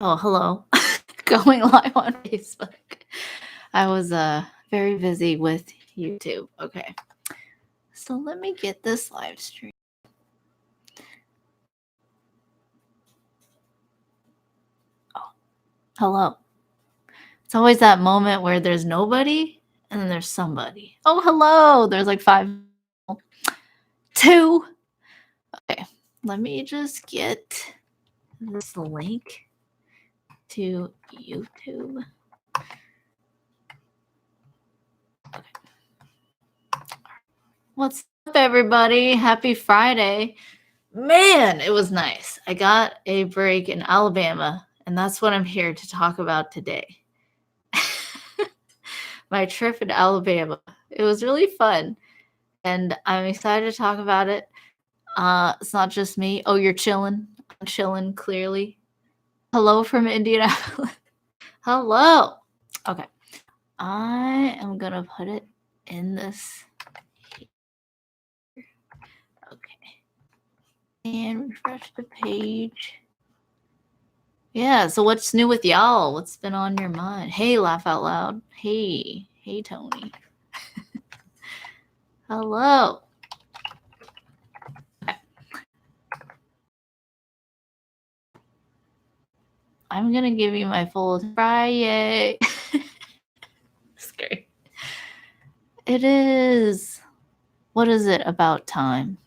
Oh, hello. Going live on Facebook. I was very busy with YouTube. Okay. So let me get this live stream. Oh, hello. It's always that moment where there's nobody and then there's somebody. Oh, hello. There's like 5 2. Okay. Let me just get this link to YouTube. Okay. What's up, everybody? Happy Friday. Man, it was nice. I got a break in Alabama, and that's what I'm here to talk about today. My trip in Alabama. It was really fun, and I'm excited to talk about it. It's not just me. Oh, you're chilling. I'm chilling, clearly. Hello from Indianapolis. Hello. Okay. I am going to put it in this here. Okay. And refresh the page. Yeah, so what's new with y'all? What's been on your mind? Hey, Laugh Out Loud. Hey, Tony. Hello. Okay. I'm going to give you my full Friday. It's great. It is. What is it about time?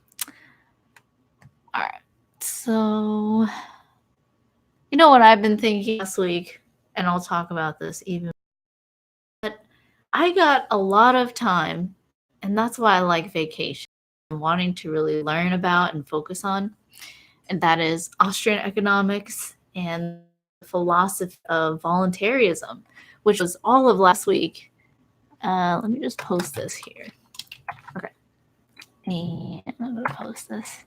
All right. So, you know what I've been thinking last week, and I'll talk about this even. But I got a lot of time, and that's why I like vacation, wanting to really learn about and focus on. And that is Austrian economics and the philosophy of voluntarism, which was all of last week. Let me just post this here. Okay. And I'm going to post this.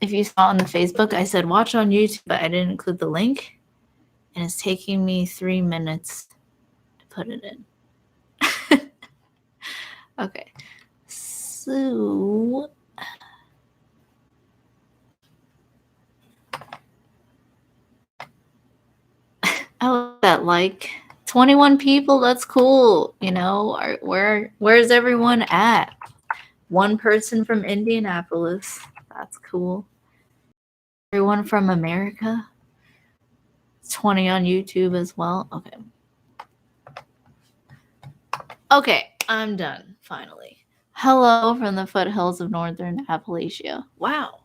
If you saw on the Facebook, I said watch on YouTube, but I didn't include the link. And it's taking me 3 minutes to put it in. Okay. So I love that, like 21 people. That's cool. You know, where's everyone at? One person from Indianapolis. That's cool. Everyone from America. 20 on YouTube as well. Okay. Okay, I'm done, finally. Hello from the foothills of Northern Appalachia. Wow.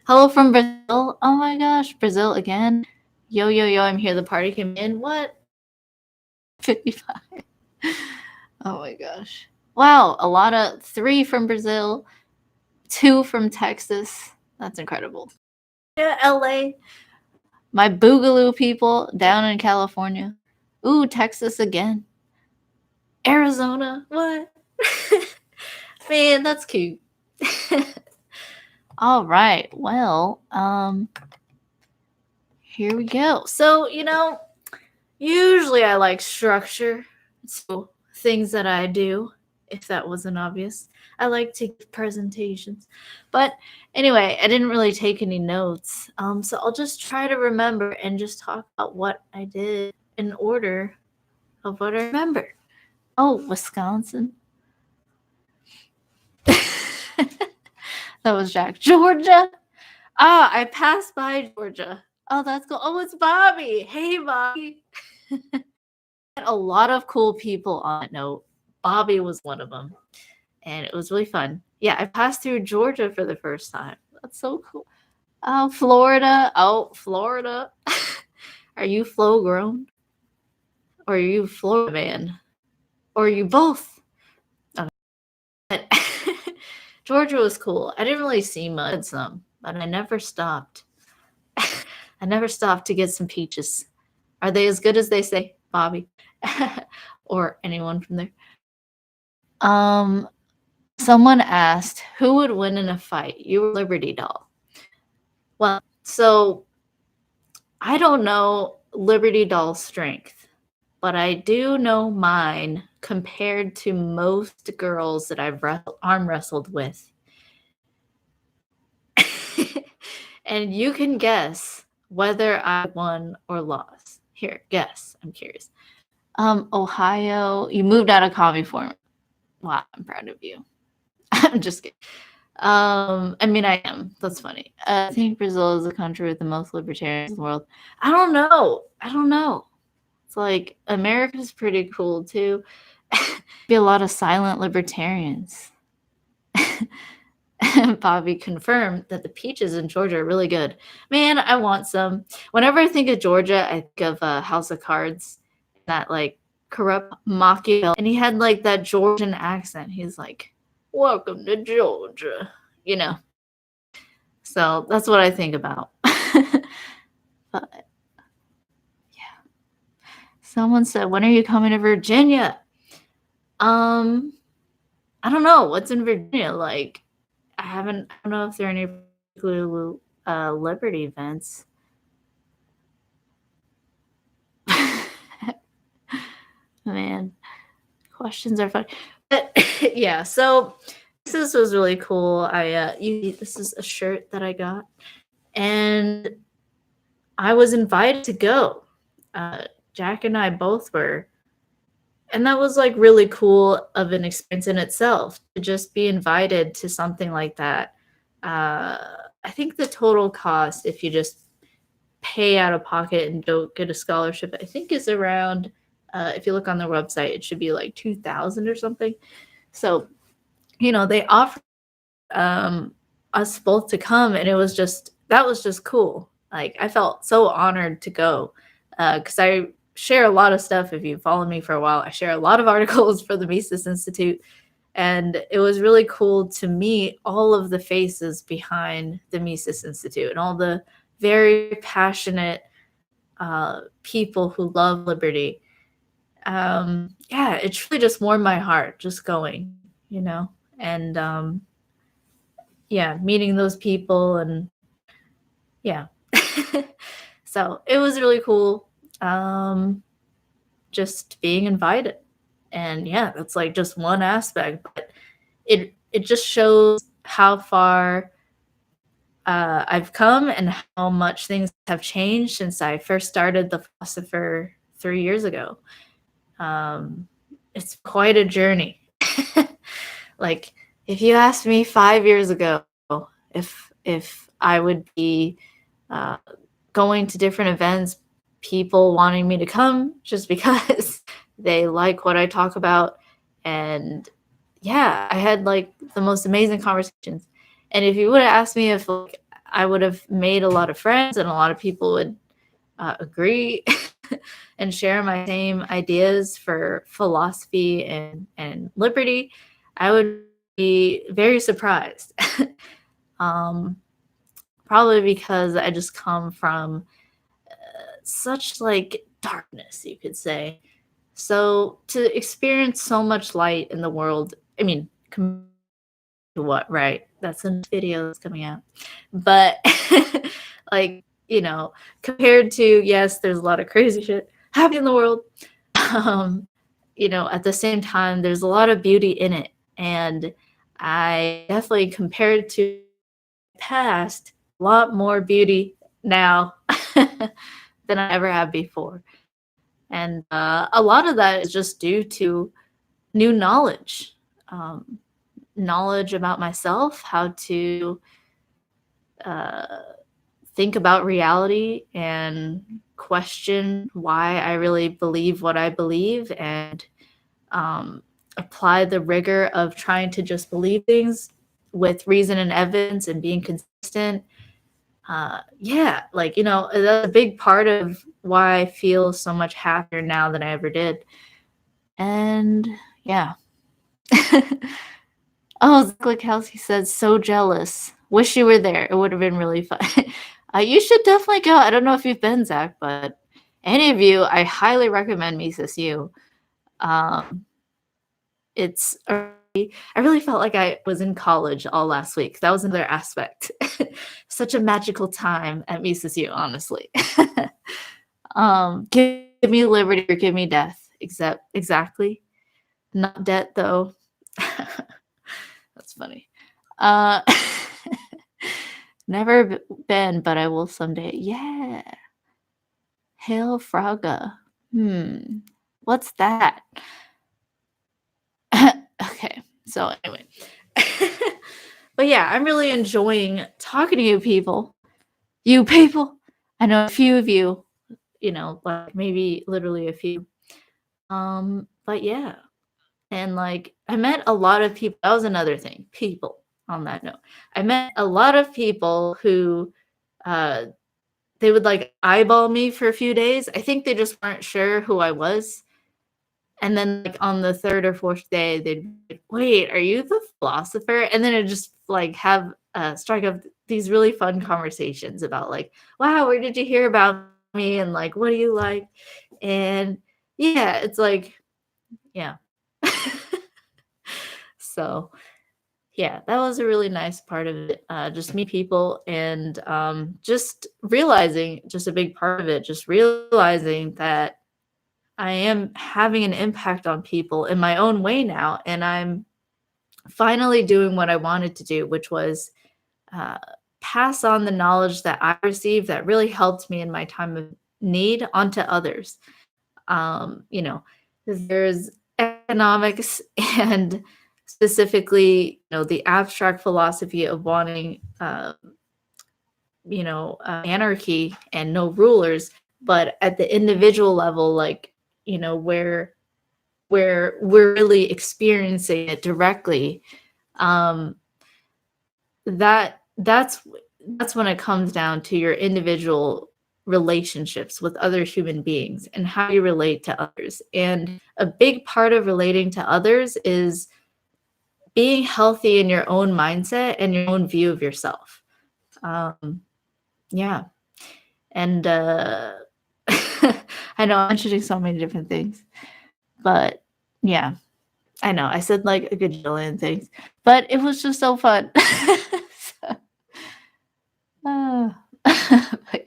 Hello from Brazil. Oh my gosh, Brazil again. Yo, I'm here. The party came in. What? 55. Oh my gosh. Wow, a lot of 3 from Brazil, 2 from Texas. That's incredible. Yeah, LA. My Boogaloo people down in California. Ooh, Texas again. Arizona. What? Man, that's cute. All right. Well, here we go. So, usually I like structure. So things that I do, if that wasn't obvious. I like to give presentations. But anyway, I didn't really take any notes. So I'll just try to remember and just talk about what I did in order of what I remember. Oh, Wisconsin. That was Jack. Georgia. I passed by Georgia. Oh, that's cool. Oh, it's Bobby. Hey, Bobby. A lot of cool people on that note. Bobby was one of them. And it was really fun. Yeah, I passed through Georgia for the first time. That's so cool. Oh, Florida. Oh, Florida. Are you flow grown? Or are you Florida man? Or are you both? Okay. But Georgia was cool. I didn't really see much, but I never stopped. I never stopped to get some peaches. Are they as good as they say, Bobby? Or anyone from there? Someone asked, who would win in a fight? You or Liberty Doll? Well, so I don't know Liberty Doll's strength, but I do know mine compared to most girls that I've arm wrestled with. And you can guess whether I won or lost. Here, guess. I'm curious. Ohio, you moved out of commie form. Wow, I'm proud of you. I'm just kidding. I mean, I am. That's funny. I think Brazil is the country with the most libertarians in the world. I don't know. It's like America's pretty cool too. Be a lot of silent libertarians. Bobby confirmed that the peaches in Georgia are really good. Man, I want some. Whenever I think of Georgia, I think of House of Cards, that like corrupt Machiavelli, and he had like that Georgian accent. He's like, "Welcome to Georgia," you know. So that's what I think about. But yeah, someone said, "When are you coming to Virginia?" I don't know what's in Virginia. Like, I don't know if there are any particular Liberty events. Man, questions are fun. But yeah, so this was really cool. This is a shirt that I got, and I was invited to go. Jack and I both were. And that was like really cool of an experience in itself to just be invited to something like that. I think the total cost, if you just pay out of pocket and don't get a scholarship, I think is around, if you look on their website, it should be like 2,000 or something. So, they offered us both to come, and that was just cool. Like, I felt so honored to go, because I share a lot of stuff. If you follow me for a while, I share a lot of articles for the Mises Institute, and it was really cool to meet all of the faces behind the Mises Institute and all the very passionate people who love liberty. Yeah, it truly just warmed my heart just going, and yeah, meeting those people, and yeah. So it was really cool, just being invited. And yeah, that's like just one aspect, but it just shows how far I've come and how much things have changed since I first started The Philosopher 3 years ago. It's quite a journey. Like, if you asked me 5 years ago if I would be going to different events, people wanting me to come just because they like what I talk about, and yeah, I had like the most amazing conversations. And if you would have asked me if like I would have made a lot of friends and a lot of people would agree and share my same ideas for philosophy and liberty, I would be very surprised. Probably because I just come from such like darkness, you could say. So to experience so much light in the world, I mean, to what, right? That's a video that's coming out. But like, compared to, yes, there's a lot of crazy shit happening in the world. At the same time, there's a lot of beauty in it. And I definitely, compared to the past, a lot more beauty now than I ever have before. And a lot of that is just due to new knowledge. Knowledge about myself, how to think about reality and question why I really believe what I believe, and apply the rigor of trying to just believe things with reason and evidence and being consistent. Yeah, like, that's a big part of why I feel so much happier now than I ever did. And yeah. Oh, Zach Kelsey said, so jealous. Wish you were there. It would have been really fun. You should definitely go. I don't know if you've been, Zach, but any of you, I highly recommend Mises U. It's I really felt like I was in college all last week. That was another aspect. Such a magical time at Mises U, honestly. Give me liberty or give me death. Exactly. Not debt, though. That's funny. Never been, but I will someday. Yeah. Yeah. Hail Fraga. What's that? Okay. So anyway. But yeah, I'm really enjoying talking to you people. You people. I know a few of you, like maybe literally a few. But yeah. And like I met a lot of people. That was another thing. People on that note. I met a lot of people who they would like eyeball me for a few days. I think they just weren't sure who I was. And then like on the third or fourth day, they'd be like, wait, are you the philosopher? And then it just like have strike up these really fun conversations about like, wow, where did you hear about me? And like, what do you like? And yeah, it's like, yeah. So yeah, that was a really nice part of it. Just meet people and just realizing, just a big part of it, just realizing that I am having an impact on people in my own way now. And I'm finally doing what I wanted to do, which was uh, pass on the knowledge that I received that really helped me in my time of need onto others. You know, 'cause there's economics and specifically, the abstract philosophy of wanting, anarchy and no rulers, but at the individual level, like, where we're really experiencing it directly, um, that's when it comes down to your individual relationships with other human beings and how you relate to others. And a big part of relating to others is being healthy in your own mindset and your own view of yourself. Yeah. And I know I'm mentioning so many different things, but yeah, I know I said like a gajillion things, but it was just so fun. So, but yeah.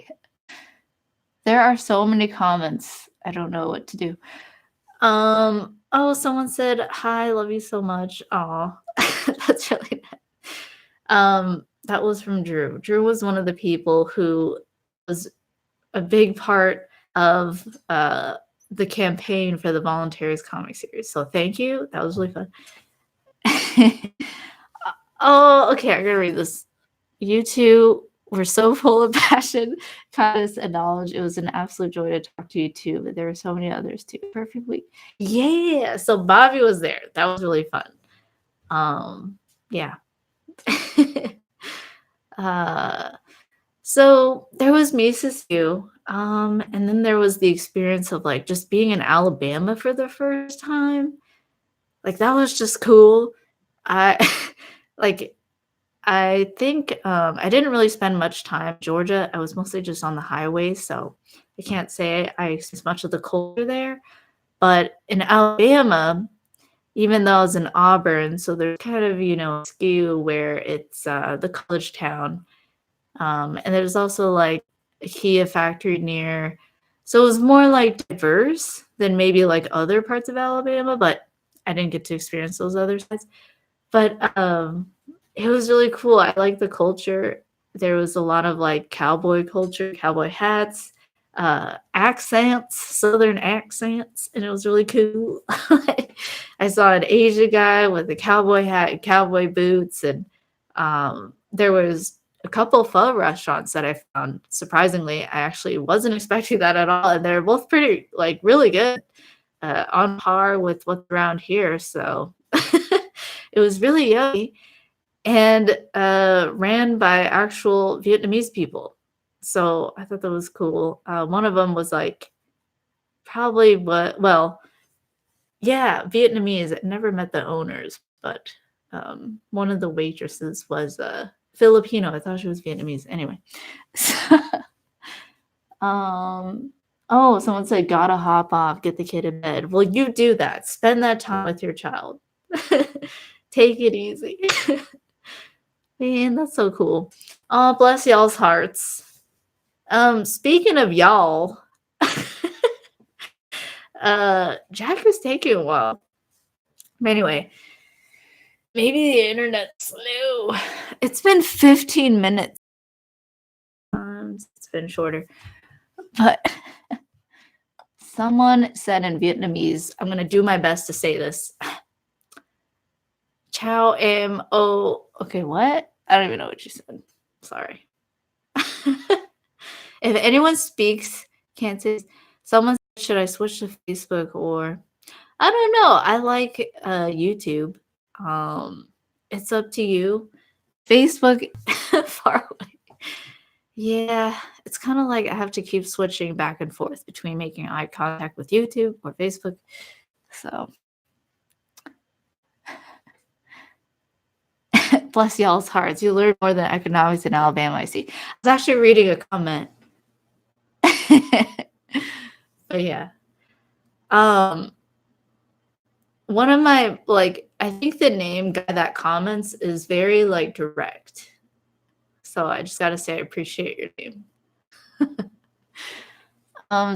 There are so many comments. I don't know what to do. Oh, someone said, hi, love you so much. Aw, that's really nice. That was from Drew. Drew was one of the people who was a big part of the campaign for the Volunteers comic series. So thank you. That was really fun. Oh, okay. I'm gonna read this. You two were so full of passion, kindness, and knowledge. It was an absolute joy to talk to you too. But there were so many others too. Perfect week. Yeah. So Bobby was there. That was really fun. Yeah. So there was Mises too. And then there was the experience of like just being in Alabama for the first time. Like that was just cool. I like I think I didn't really spend much time in Georgia. I was mostly just on the highway, so I can't say I experienced much of the culture there. But in Alabama, even though I was in Auburn, so there's kind of, skew where it's the college town. And there's also like a Kia factory near. So it was more like diverse than maybe like other parts of Alabama, but I didn't get to experience those other sides. But it was really cool. I like the culture. There was a lot of like cowboy culture, cowboy hats, accents, southern accents, and it was really cool. I saw an Asian guy with a cowboy hat and cowboy boots, and there was a couple pho restaurants that I found. Surprisingly, I actually wasn't expecting that at all, and they're both pretty, like, really good, on par with what's around here. So it was really yummy and ran by actual Vietnamese people. So I thought that was cool. One of them was like probably yeah, Vietnamese. I never met the owners, but one of the waitresses was Filipino. I thought she was Vietnamese. Anyway, oh, someone said gotta hop off, get the kid in bed. Well, you do that. Spend that time with your child. Take it easy. Man, that's so cool. Oh, bless y'all's hearts. Speaking of y'all, Jack is taking a while. But anyway, maybe the internet's slow. It's been 15 minutes. It's been shorter. But someone said in Vietnamese, I'm going to do my best to say this. Chao em o. Okay, what? I don't even know what you said. Sorry. If anyone speaks, can't say. Someone said, should I switch to Facebook or I don't know. I like YouTube. It's up to you. Facebook far away. Yeah, it's kind of like I have to keep switching back and forth between making eye contact with YouTube or Facebook. So, bless y'all's hearts. You learn more than economics in Alabama, I see. I was actually reading a comment. But yeah. One of my, like, I think the name guy that comments is very, like, direct. So I just got to say I appreciate your name.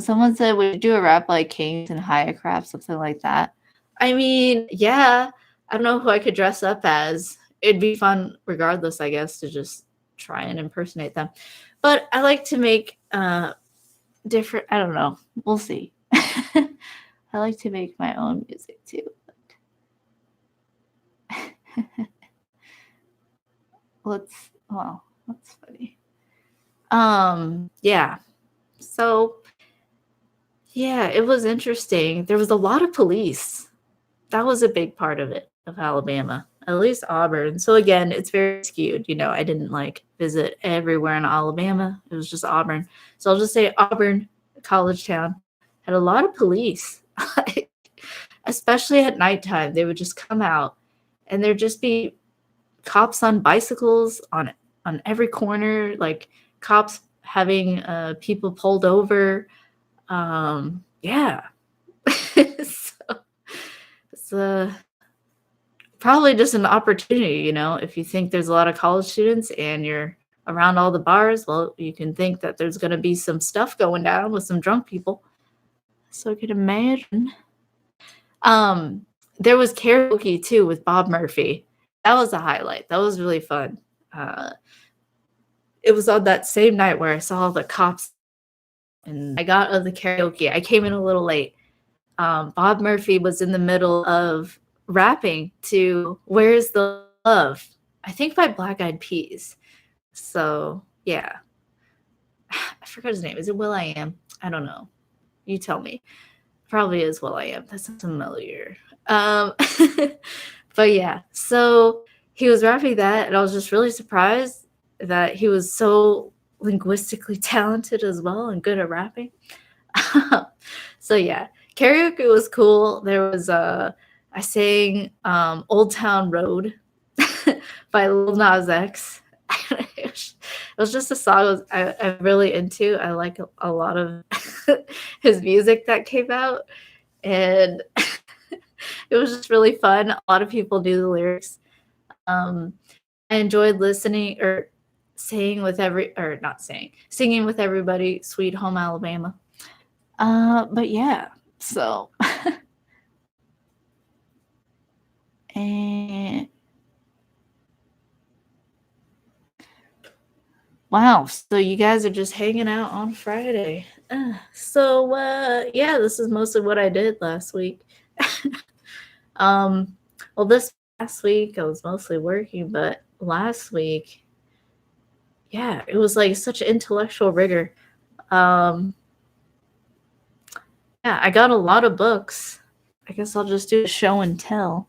Someone said we do a rap like Kings and Hayacraft, something like that. I mean, yeah. I don't know who I could dress up as. It'd be fun regardless, I guess, to just try and impersonate them. But I like to make different, I don't know. We'll see. I like to make my own music too. That's funny. Yeah. So, yeah, it was interesting. There was a lot of police. That was a big part of it, of Alabama, at least Auburn. So again, it's very skewed. You know, I didn't like visit everywhere in Alabama. It was just Auburn. So I'll just say Auburn, college town, had a lot of police, especially at nighttime. They would just come out and there'd just be cops on bicycles on every corner, like cops having people pulled over. Yeah. So it's probably just an opportunity, you know, if you think there's a lot of college students and you're around all the bars, well, you can think that there's going to be some stuff going down with some drunk people. So I could imagine. There was karaoke too with Bob Murphy. That was a highlight. That was really fun. It was on that same night where I saw the cops and I got of the karaoke. I came in a little late. Bob Murphy was in the middle of rapping to Where's the Love? I think by Black Eyed Peas. So, yeah. I forgot his name. Is it Will I Am? I don't know. You tell me. Probably is Will I Am. That sounds familiar. But yeah, so he was rapping that, and I was just really surprised that he was so linguistically talented as well and good at rapping. So yeah, karaoke was cool. There was I sang Old Town Road by Lil Nas X. It was just a song I'm really into. I like a lot of his music that came out, and it was just really fun. A lot of people knew the lyrics. I enjoyed listening or singing with everybody, Sweet Home Alabama. But yeah, so and wow, so you guys are just hanging out on Friday. So yeah, this is mostly what I did last week. Well, this past week I was mostly working, but last week, yeah, it was like such intellectual rigor. Yeah, I got a lot of books. I guess I'll just do a show and tell.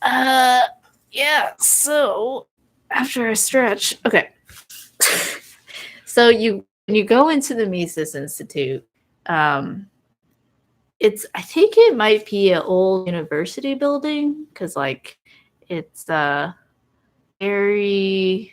Yeah, so after a stretch, okay. So when you go into the Mises Institute, I think it might be an old university building because like it's very,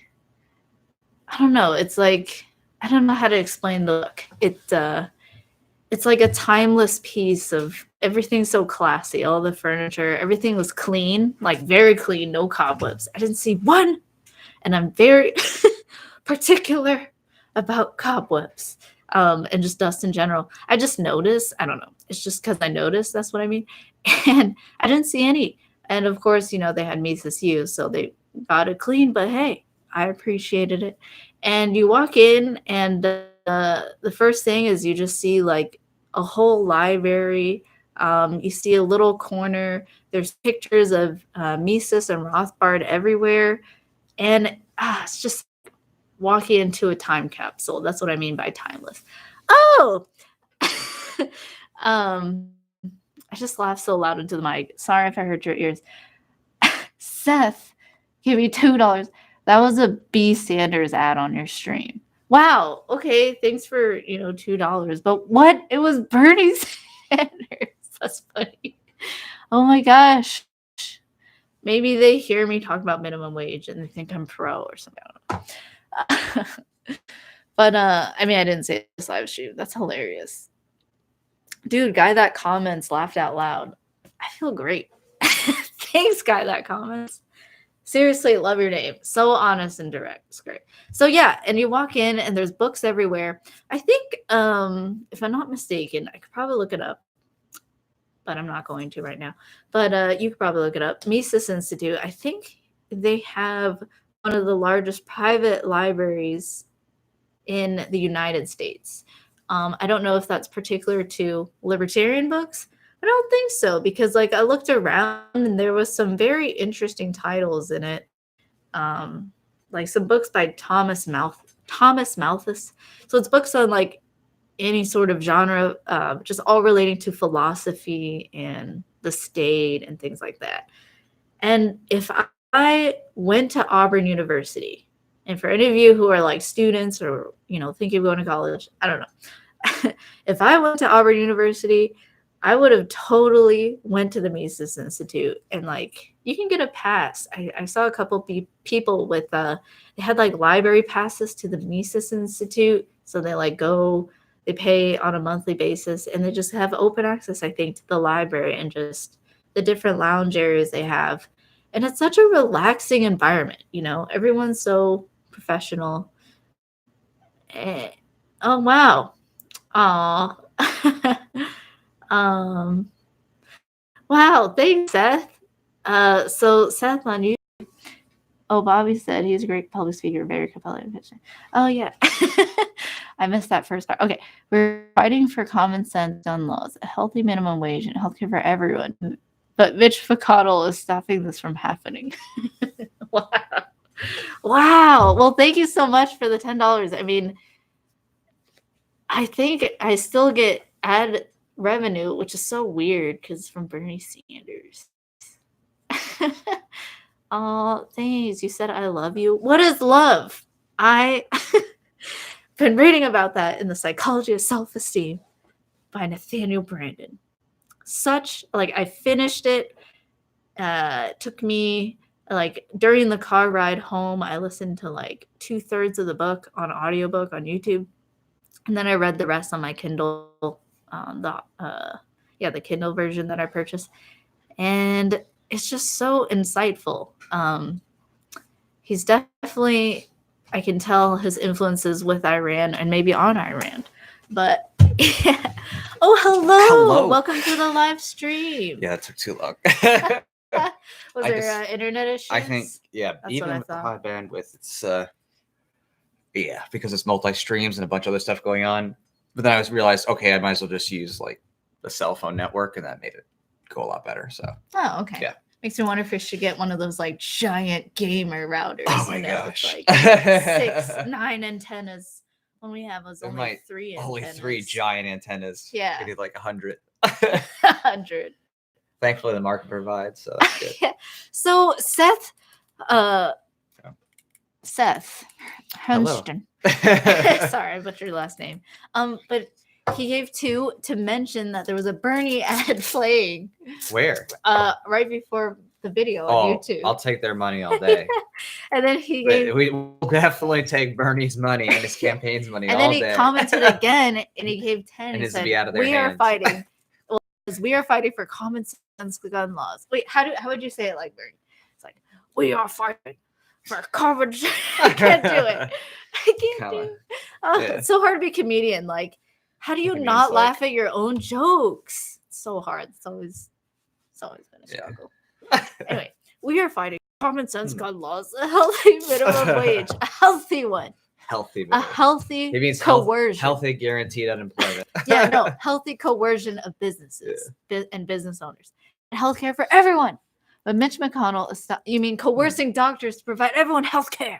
I don't know, it's like, I don't know how to explain the look. It's like a timeless piece of everything, so classy. All the furniture, everything was clean, like very clean, no cobwebs. I didn't see one, and I'm very particular about cobwebs and just dust in general. I just noticed. I don't know. It's just because I noticed. That's what I mean. And I didn't see any. And of course, you know, they had Mises U, so they got it clean. But hey, I appreciated it. And you walk in, and the first thing is you just see like a whole library. You see a little corner. There's pictures of Mises and Rothbard everywhere, and it's just walking into a time capsule. That's what I mean by timeless. Oh, I just laughed so loud into the mic. Sorry if I hurt your ears. Seth, give me $2. That was a B. Sanders ad on your stream. Wow. Okay. Thanks for, $2. But what? It was Bernie Sanders. That's funny. Oh my gosh. Maybe they hear me talk about minimum wage and they think I'm pro or something. I don't know. But I mean, I didn't say this live stream. That's hilarious. Dude, guy that comments laughed out loud. I feel great. Thanks, guy that comments. Seriously, love your name. So honest and direct. It's great. So yeah, and you walk in and there's books everywhere. I think, if I'm not mistaken, I could probably look it up, but I'm not going to right now. But you could probably look it up. Mises Institute. I think they have one of the largest private libraries in the United States. I don't know if that's particular to libertarian books. I don't think so, because like I looked around and there was some very interesting titles in it. Like some books by Thomas Malthus. So it's books on like any sort of genre, just all relating to philosophy and the state and things like that. And if I went to Auburn University, and for any of you who are like students or, thinking of going to college, I don't know. If I went to Auburn University, I would have totally went to the Mises Institute, and like you can get a pass. I saw a couple people with they had like library passes to the Mises Institute, so they like they pay on a monthly basis, and they just have open access, I think, to the library and just the different lounge areas they have. And it's such a relaxing environment, everyone's so professional. Oh wow. Aw. Wow, thanks, Seth. So Seth on you. Oh, Bobby said he's a great public speaker, very compelling. Oh yeah. I missed that first part. Okay. We're fighting for common sense gun laws, a healthy minimum wage, and healthcare for everyone. But Mitch McConnell is stopping this from happening. Wow. Wow. Well, thank you so much for the $10. I mean, I think I still get ad revenue, which is so weird because it's from Bernie Sanders. Oh, thanks. You said I love you. What is love? I been reading about that in The Psychology of Self-Esteem by Nathaniel Branden. I finished it. Took me like during the car ride home, I listened to like 2/3 of the book on audiobook on YouTube. And then I read the rest on my Kindle, the Kindle version that I purchased. And it's just so insightful. He's definitely, I can tell his influences with Iran and maybe on Iran. But yeah. Oh, hello. Welcome to the live stream. Yeah, it took too long. Was there internet issues? I think, yeah. That's even with the high bandwidth, it's because it's multi-streams and a bunch of other stuff going on. But then I realized, okay, I might as well just use like the cell phone network, and that made it go a lot better. So. Oh, okay. Yeah. Makes me wonder if we should get one of those like giant gamer routers. Oh my gosh. With, like 6, 9 antennas. When we have was only 3 antennas. Only 3 giant antennas. Yeah. We need like 100. 100. Thankfully, the market provides, so that's good. Yeah. So Seth Hunston. Sorry, I butchered your last name. But he gave 2 to mention that there was a Bernie ad playing. Where? Right before the video on YouTube. I'll take their money all day. And then he gave. We will definitely take Bernie's money and his campaign's money all day. And then he commented again, and he gave 10. And he said, be out of their "We hands. are fighting. Well, we are fighting for common sense gun laws." Wait, how would you say it like Bernie? It's like, "We are fighting for common sense." I can't do it. I can't do it. It's so hard to be a comedian. Like, how do you not laugh at your own jokes? It's so hard. It's always been a struggle. Anyway, we are fighting common sense gun laws, a healthy minimum wage, a healthy one. Healthy. A Business. healthy It means coercion. healthy guaranteed unemployment. Yeah, no, healthy coercion of businesses and business owners. And healthcare for everyone. But Mitch McConnell is you mean coercing doctors to provide everyone healthcare.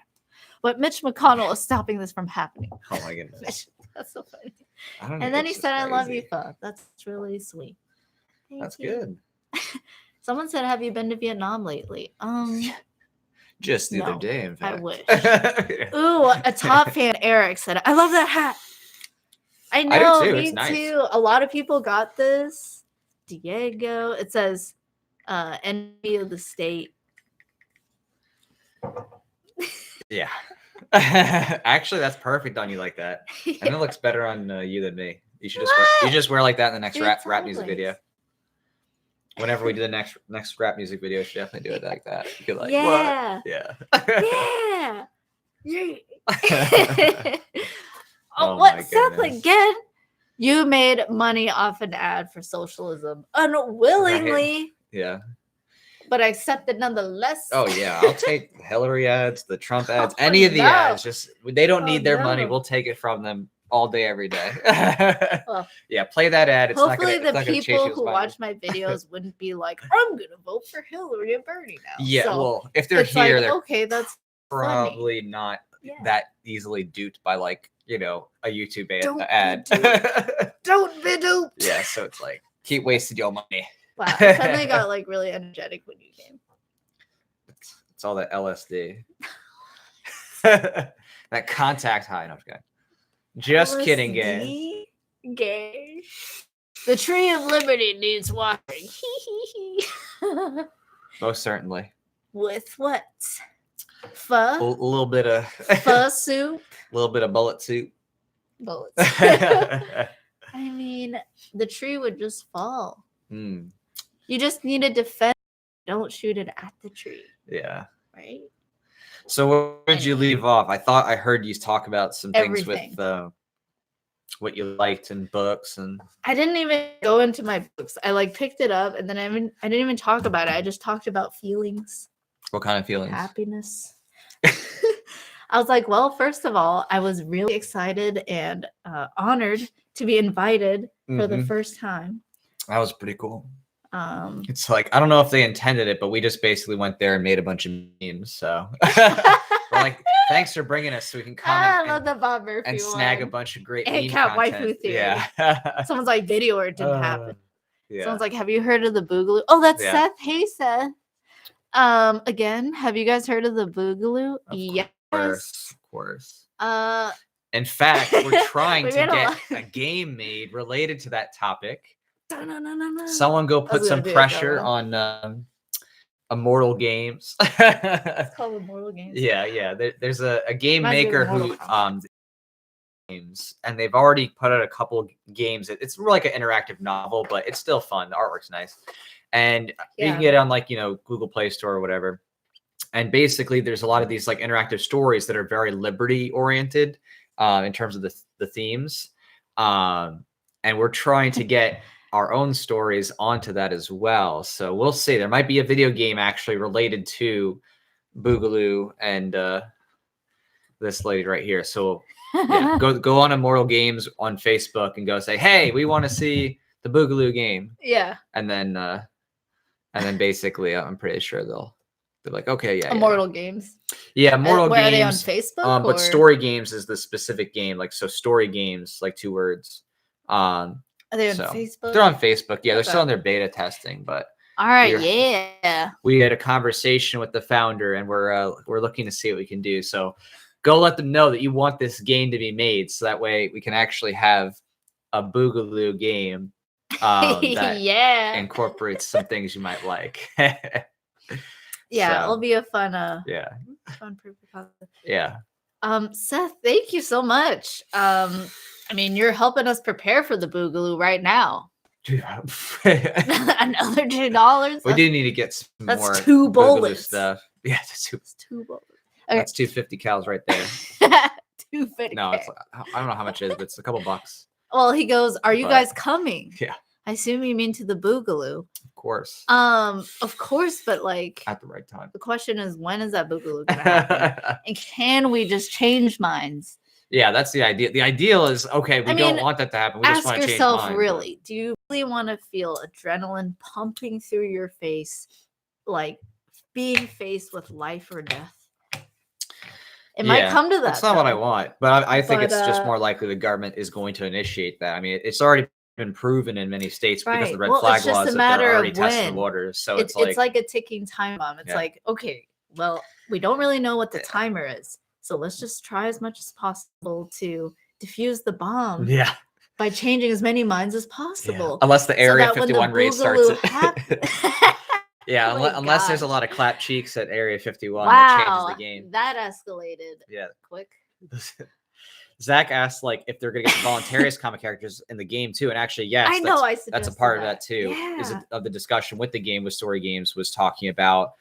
But Mitch McConnell is stopping this from happening. Oh my goodness. That's so funny. I don't know. And then he said, I love you, Pho. That's really sweet. That's good. Someone said, have you been to Vietnam lately? Just the other day, in fact. I wish. Ooh, a top fan, Eric, said, I love that hat. I know, I do too. me It's nice. too. A lot of people got this. Diego. It says, enemy of the state. Yeah. Actually, that's perfect on you like that. And it looks better on you than me. You should just wear like that in the next rap music video. Whenever we do the next rap music video, you should definitely do it like that. You could like, yeah. what? Yeah. Yeah. Oh what, Seth, again? You made money off an ad for socialism unwillingly. Right. Yeah. But I accepted nonetheless. Oh yeah, I'll take the Hillary ads, the Trump ads, any of the ads. Just they don't need their money. We'll take it from them all day, every day. Well, yeah, play that ad. It's hopefully not gonna, the people who watch my videos wouldn't be like, I'm gonna vote for Hillary and Bernie now. Yeah, so well, if they're here, they're okay, that's probably funny. not that easily duped by like a YouTube ad. Don't be duped. Yeah, so it's like keep wasting your money. Wow, I suddenly got like really energetic when you came. It's all that LSD. That contact high. No, just LSD? kidding, gay. Gay. The tree of liberty needs watering. Most certainly. With what? Pho? A little bit of pho soup. A little bit of bullet soup. Bullets. I mean, the tree would just fall. You just need to defend. Don't shoot it at the tree. Yeah. Right. So where did you leave off? I thought I heard you talk about some things with what you liked in books, and I didn't even go into my books. I like picked it up, and then I didn't even talk about it. I just talked about feelings. What kind of feelings? Happiness. I was like, well, first of all, I was really excited and honored to be invited for the first time. That was pretty cool. It's like, I don't know if they intended it, but we just basically went there and made a bunch of memes. So we're like, thanks for bringing us so we can come and snag a bunch of great meme content. Waifu theory. Yeah. Someone's like, video or it didn't happen. Yeah. Someone's like, have you heard of the Boogaloo? Oh, that's Seth. Hey, Seth. Again, have you guys heard of the Boogaloo? Yes. Of course. In fact, we're trying to get a game made related to that topic. Someone go put some pressure on Immortal Games. It's called Immortal Games. Yeah. There's a game maker who games, and they've already put out a couple games. It's more like an interactive novel, but it's still fun. The artwork's nice, and you can get it on like Google Play Store or whatever. And basically, there's a lot of these like interactive stories that are very liberty oriented in terms of the themes, and we're trying to get our own stories onto that as well. So we'll see. There might be a video game actually related to Boogaloo and this lady right here. So yeah, go on Immortal Games on Facebook and go say, hey, we want to see the Boogaloo game. Yeah. And then basically I'm pretty sure they're like, okay, yeah. Immortal Games. Yeah, Immortal Games. Are they on Facebook? But Story Games is the specific game. Like, so Story Games, like 2 words. Are they on Facebook? They're on Facebook. Yeah, they're still in their beta testing, but all right, we had a conversation with the founder, and we're looking to see what we can do. So go let them know that you want this game to be made, so that way we can actually have a Boogaloo game that incorporates some things you might like. Yeah, it'll be a fun fun proof of concept. Yeah. Seth, thank you so much. I mean, you're helping us prepare for the Boogaloo right now. Another $2. We do need to get some more. That's 2 bullets stuff. Yeah, that's 2 bullets. Okay. That's 250 cals right there. 250. No, it's I don't know how much it is, but it's a couple bucks. Well, he goes, "Are you guys coming?" Yeah. I assume you mean to the Boogaloo. Of course. Of course, but like At the right time. the question is, when is that Boogaloo gonna happen? And can we just change minds? Yeah, that's the idea. The ideal is, okay, we don't want that to happen. We just ask want to change yourself, minds, really, do you really want to feel adrenaline pumping through your face, like being faced with life or death? It might come to that. That's not what I want, but I think it's just more likely the government is going to initiate that. I mean, it's already been proven in many states because of the red flag laws that they're already testing the waters. So it's like a ticking time bomb. It's like, okay, well, we don't really know what the timer is, so let's just try as much as possible to defuse the bomb. Yeah. By changing as many minds as possible. Unless the Area 51 raid starts it. Yeah, Oh unless there's a lot of clap cheeks at Area 51 wow, that changes the game. That escalated. Yeah. Quick. Zach asked like if they're gonna get voluntarist comic characters in the game too, and actually, yes, I know. That's a part of that too. Yeah. Is of the discussion with the game with Story Games was talking about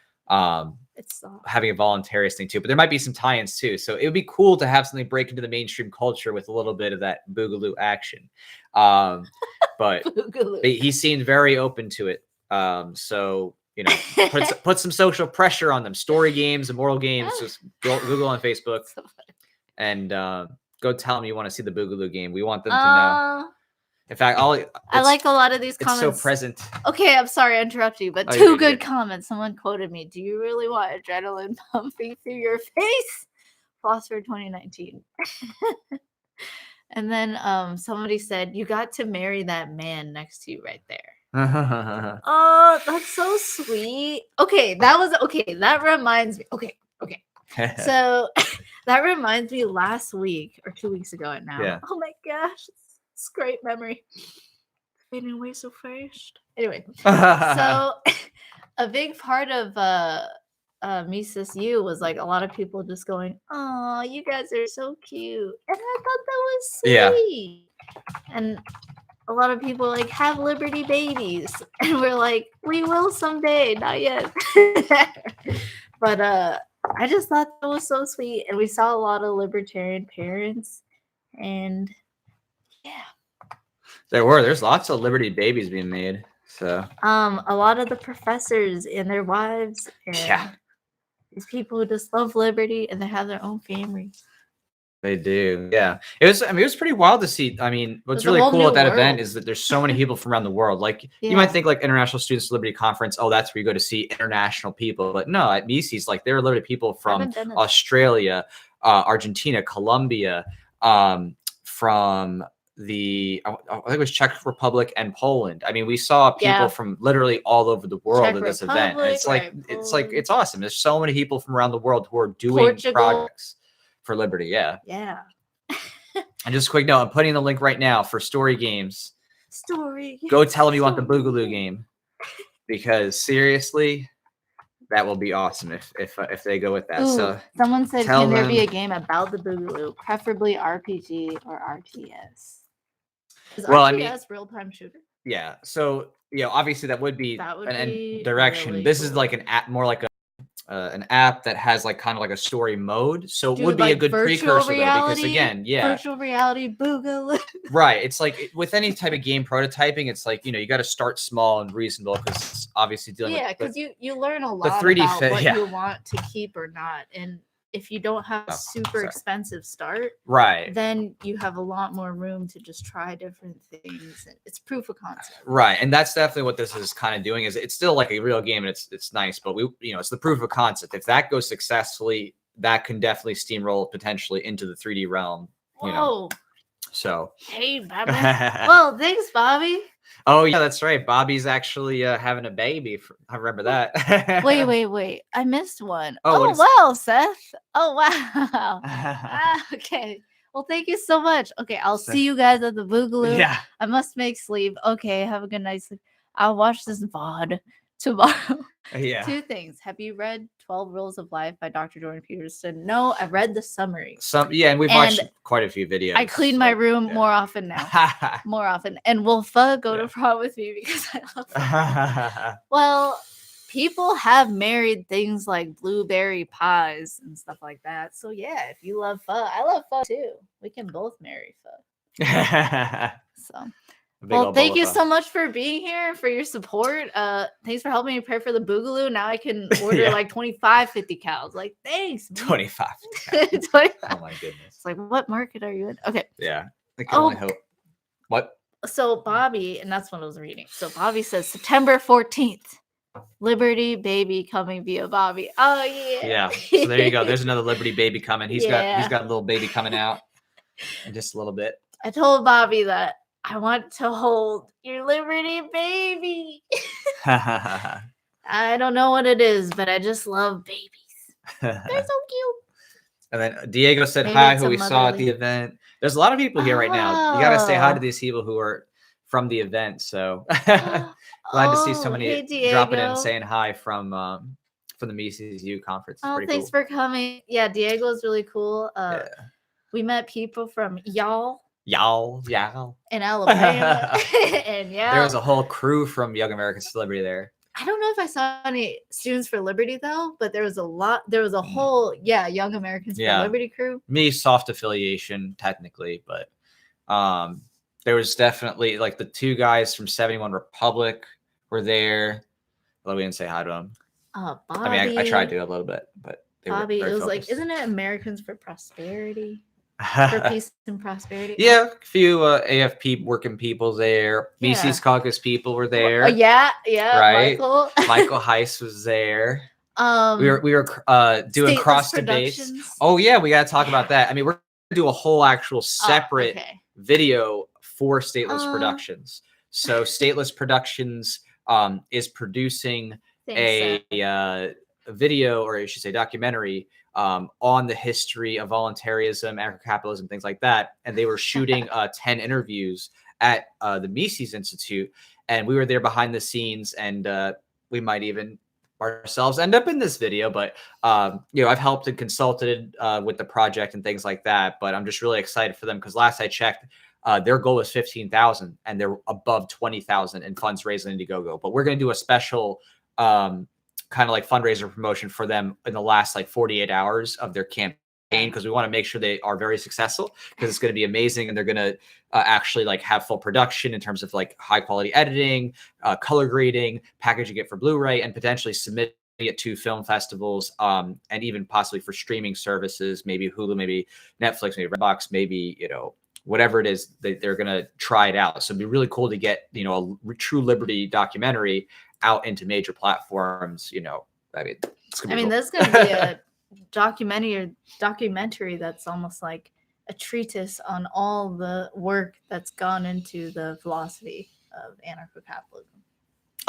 it's having a voluntarist thing too, but there might be some tie-ins too. So it would be cool to have something break into the mainstream culture with a little bit of that Boogaloo action. But Boogaloo. He seemed very open to it. So you know, put some social pressure on them. Story Games, Immortal Games, just Google on Facebook, and go tell them you want to see the Boogaloo game. We want them to know. In fact, I like a lot of these comments. It's so present. Okay, I'm sorry I interrupt you, but two good comments. Someone quoted me. Do you really want adrenaline pumping through your face? Phosphor 2019. And then somebody said, you got to marry that man next to you right there. Oh, that's so sweet. Okay, that reminds me. Okay. So that reminds me last week or 2 weeks ago now. Yeah. Oh my gosh. It's great memory. Fading away so fast. Anyway, so a big part of Mises U was like a lot of people just going, oh, you guys are so cute. And I thought that was sweet. Yeah. And a lot of people like have Liberty babies. And we're like, we will someday, not yet. But I just thought that was so sweet. And we saw a lot of libertarian parents. And yeah. There's lots of Liberty babies being made. So a lot of the professors and their wives and these people who just love liberty and they have their own families. They do. Yeah. It was pretty wild to see. I mean, what's really cool at that event is that there's so many people from around the world. Like you might think like International Students Liberty Conference, oh, that's where you go to see international people. But no, at Mises, like there are literally people from Australia, Argentina, Colombia, from I think it was Czech Republic and Poland. I mean, we saw people from literally all over the world at this event. And it's awesome. There's so many people from around the world who are doing projects for liberty. Yeah. And just a quick note, I'm putting the link right now for Story Games. Go tell them you want the Boogaloo game, because seriously, that will be awesome if they go with that. Ooh, so someone said, can there be a game about the Boogaloo, preferably RPG or RTS? Is RTS real-time shooter? Yeah. So obviously that would be an direction. Really this is like an app, more like an app that has like kind of like a story mode. So it would be like a good precursor though, because again, virtual reality Boogaloo. Right. It's like with any type of game prototyping, it's like, you got to start small and reasonable, because obviously dealing with because you learn a lot about what you want to keep or not. And if you don't have a super expensive start, then you have a lot more room to just try different things. It's proof of concept. Right. And that's definitely what this is kind of doing. Is it's still like a real game, and it's nice, but it's the proof of concept. If that goes successfully, that can definitely steamroll potentially into the 3D realm. Whoa. So hey, Bobby. Well, thanks, Bobby. Oh yeah, that's right. Bobby's actually having a baby. I remember that. wait. I missed one. Oh wow, Seth. Oh wow. Okay. Well, thank you so much. Okay, I'll see you guys at the Boogaloo. Yeah. I must make sleep. Okay, have a good night. I'll watch this VOD tomorrow. Yeah. 2 things. Have you read 12 Rules of Life by Dr. Jordan Peterson? No, I read the summary. And we've watched quite a few videos. I clean my room more often now. More often. And will go to prom with me because I love pho. Well, people have married things like blueberry pies and stuff like that. So yeah, if you love pho, I love pho too. We can both marry pho. So A big Well, old thank you boba so much for being here, for your support. Thanks for helping me prepare for the Boogaloo. Now I can order Yeah. like 25, 50 cows. Like, thanks, man. 25. 25. Oh my goodness. It's like, what market are you in? Okay. Yeah. I can only hope. What? So Bobby, and that's what I was reading. So Bobby says September 14th, Liberty baby coming via Bobby. Oh yeah. Yeah. So there you go. There's another Liberty baby coming. He's got Yeah. a little baby coming out in just a little bit. I told Bobby that I want to hold your Liberty baby. I don't know what it is, but I just love babies. They're so cute. And then Diego said Maybe hi, it's who a we saw at the motherly- event. There's a lot of people here right now. You got to say hi to Oh. these people who are from the event. So glad to see so many hey, dropping in Diego. and saying hi from the Mises U conference. It's Oh, pretty thanks cool. for coming. Yeah, Diego's really cool. Yeah. We met people from y'all Y'all. in Alabama. And yeah. There was a whole crew from Young American Celebrity there. I don't know if I saw any students for Liberty though, but there was a whole Young Americans for Liberty crew. Me, soft affiliation technically, but there was definitely like the two guys from 71 Republic were there. Although we didn't say hi to them. Bobby, I mean, I tried to a little bit, but they Bobby, were it very was focused. like, isn't it Americans for Prosperity? For peace and prosperity. Yeah, a few AFP working people there. Mises Caucus people were there. Yeah, right. Michael Heiss was there. We were doing Stateless cross debates. Productions. Oh yeah, we got to talk about that. I mean, we're gonna do a whole actual separate video for Stateless Productions. So Stateless Productions is producing a video, or I should say documentary, on the history of voluntarism, anarcho-capitalism, things like that. And they were shooting 10 interviews at the Mises Institute. And we were there behind the scenes, and we might even ourselves end up in this video. But, I've helped and consulted with the project and things like that. But I'm just really excited for them because last I checked, their goal is 15,000 and they're above 20,000 in funds raised in Indiegogo. But we're going to do a special kind of like fundraiser promotion for them in the last like 48 hours of their campaign, because we want to make sure they are very successful, because it's going to be amazing. And they're going to actually like have full production in terms of like high quality editing, color grading, packaging it for Blu-ray, and potentially submit it to film festivals, and even possibly for streaming services, maybe Hulu, maybe Netflix, maybe Redbox, maybe, whatever it is, they're going to try it out. So it'd be really cool to get, a true liberty documentary out into major platforms. I mean, there's going to be a documentary that's almost like a treatise on all the work that's gone into the philosophy of anarcho-capitalism.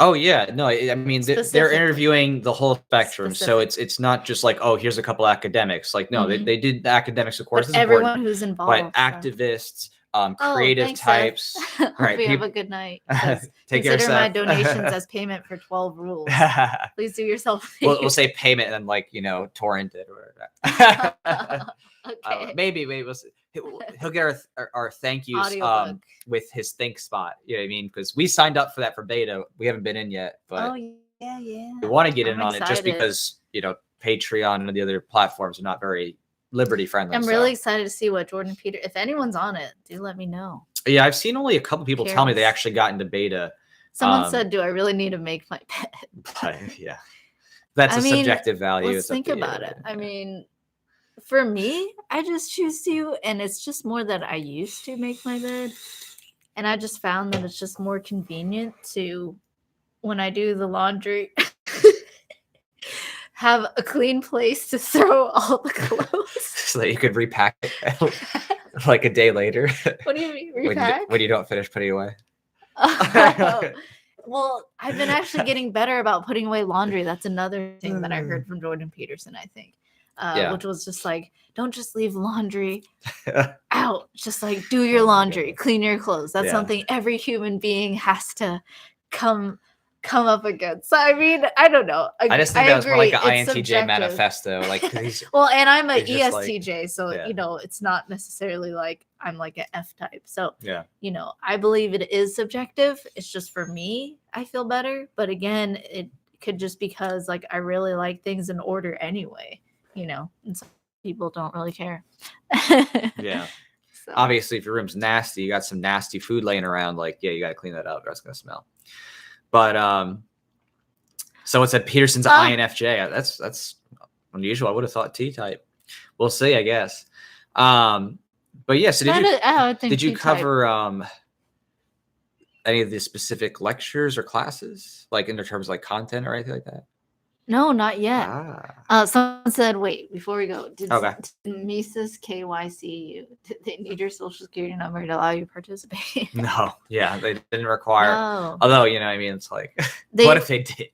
Oh yeah, no, I mean they're interviewing the whole spectrum, so it's not just like, oh, here's a couple academics. Like no, they did the academics, of course, but everyone who's involved, but activists, creative types. Right, we have a good night. Take Consider my donations as payment for 12 rules. Please do yourself. We'll say payment and then like torrent it or whatever. Okay. Maybe he'll get our thank yous with his Think Spot. You know what I mean? Because we signed up for that for beta. We haven't been in yet, but yeah. We want to get in on it just because Patreon and the other platforms are not very liberty friendly. I'm really excited to see what Jordan Peter. If anyone's on it, do let me know. Yeah, I've seen only a couple people tell me they actually got into beta. Someone said, "Do I really need to make my bed?" But yeah, that's a subjective value. Let's think about it. I mean, for me, I just choose to, and it's just more that I used to make my bed, and I just found that it's just more convenient to, when I do the laundry, have a clean place to throw all the clothes, so that you could repack it like a day later. What do you mean repack? When you don't finish putting it away. Well, I've been actually getting better about putting away laundry. That's another thing that I heard from Jordan Peterson, I think, which was just like, don't just leave laundry out. Just like do your laundry, clean your clothes. That's something every human being has to come up against. So I mean, I don't know. I just think that was more like an INTJ manifesto. Like, well, and I'm an ESTJ, so it's not necessarily like I'm like an F type. So I believe it is subjective. It's just for me, I feel better. But again, it could just because like I really like things in order anyway. And some people don't really care. So. Obviously, if your room's nasty, you got some nasty food laying around, like, yeah, you got to clean that up or it's going to smell. But someone said Peterson's INFJ. That's unusual. I would have thought T-type. We'll see, I guess. But yeah, so did you cover any of the specific lectures or classes, like in terms of like content or anything like that? No, not yet. Someone said, wait, before we go, did Mises KYC you? Did they need your social security number to allow you to participate? No, yeah, they didn't require. No. Although, you know, I mean, it's like, what if they did?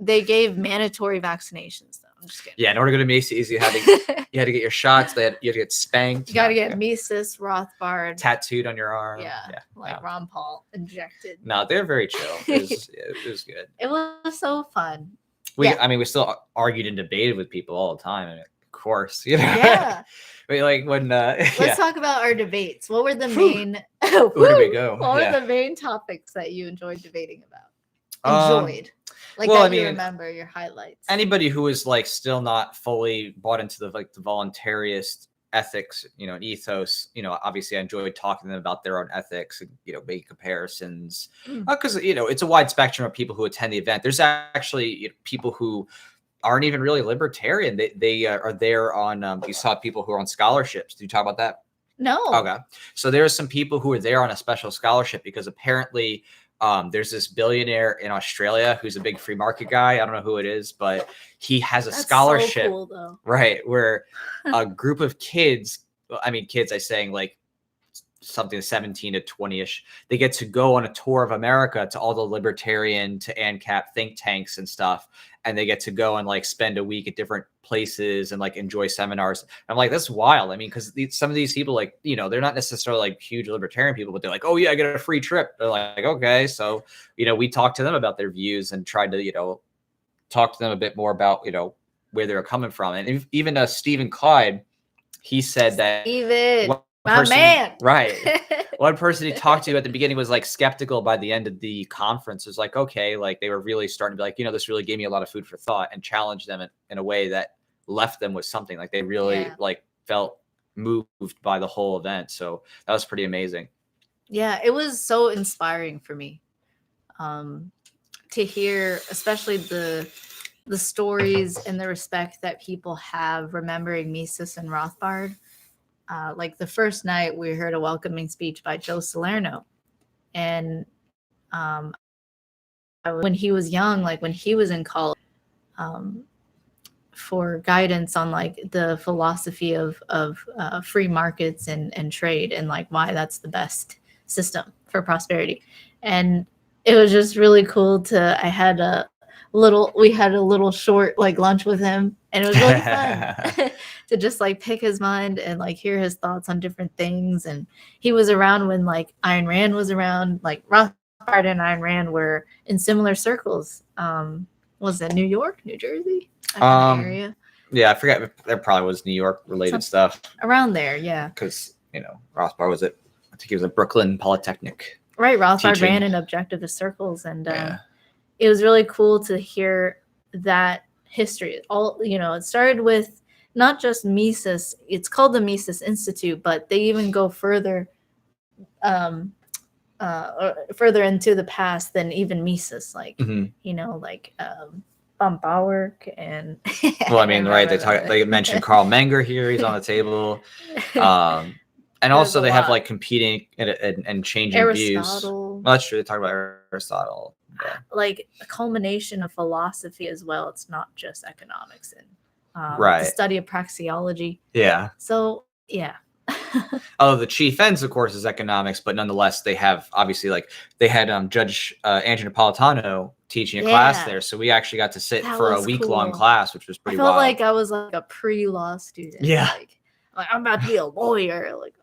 They gave mandatory vaccinations, though. I'm just kidding. Yeah, in order to go to Mises, you had to get your shots. You had to get spanked. You got to get Mises, Rothbard tattooed on your arm. Yeah, like Ron Paul injected. No, they're very chill. It was good. It was so fun. I mean, we still argued and debated with people all the time, and of course, you know. Yeah. Like when let's talk about our debates. What were the main? Where did we go? What were the main topics that you enjoyed debating about? Like, well, that you remember your highlights. Anybody who is like still not fully bought into the voluntarist ethics, you know, ethos, you know, obviously I enjoyed talking to them about their own ethics and, you know, making comparisons because, you know, it's a wide spectrum of people who attend the event. There's actually people who aren't even really libertarian. They are there on, you saw people who are on scholarships. Did you talk about that? No. Okay. So there are some people who are there on a special scholarship because apparently there's this billionaire in Australia who's a big free market guy. I don't know who it is, but he has a scholarship, so cool, though. Right? Where a group of kids, I mean, kids, I saying like something 17 to 20-ish, they get to go on a tour of America to all the libertarian to ANCAP think tanks and stuff. And they get to go and like spend a week at different places and like enjoy seminars. I'm like, that's wild. I mean, because some of these people, like, you know, they're not necessarily like huge libertarian people, but they're like, oh yeah, I get a free trip. They're like, okay. So, you know, we talked to them about their views and tried to, you know, talk to them a bit more about, you know, where they're coming from. And even Stephen Clyde, he said that man, right. One person he talked to at the beginning was like skeptical. By the end of the conference, it was like, okay, like they were really starting to be like, you know, this really gave me a lot of food for thought and challenged them in a way that left them with something. Like they really like felt moved by the whole event. So that was pretty amazing. Yeah, it was so inspiring for me to hear, especially the stories and the respect that people have remembering Mises and Rothbard. Like the first night we heard a welcoming speech by Joe Salerno. And when he was young, like when he was in college, for guidance on like the philosophy of free markets and trade and like why that's the best system for prosperity. And it was just really cool we had a little short like lunch with him, and it was really fun to just like pick his mind and like hear his thoughts on different things. And he was around when like Ayn Rand was around, like Rothbard and Ayn Rand were in similar circles. Was it New York, New Jersey? Area? Yeah, I forget. There probably was New York related stuff around there. Yeah, because you know Rothbard I think he was at Brooklyn Polytechnic. Right, Rothbard ran in objectivist circles, and it was really cool to hear that history. All, you know, it started with not just Mises. It's called the Mises Institute, but they even go further into the past than even Mises. Like you know, like von Bauer and well, I mean, right? They mentioned Karl Menger here. He's on the table. And also they have like competing and changing Aristotle. views. Well, that's true. They talk about Aristotle. Yeah. Like a culmination of philosophy as well. It's not just economics and right. The study of praxeology. Yeah. So yeah. Although the chief ends, of course, is economics, but nonetheless, they have obviously like they had Judge Andrew Napolitano teaching a class there, so we actually got to sit for a week-long class, which was pretty. I felt wild. like I was like a pre-law student. Yeah. Like I'm about to be a lawyer. Like,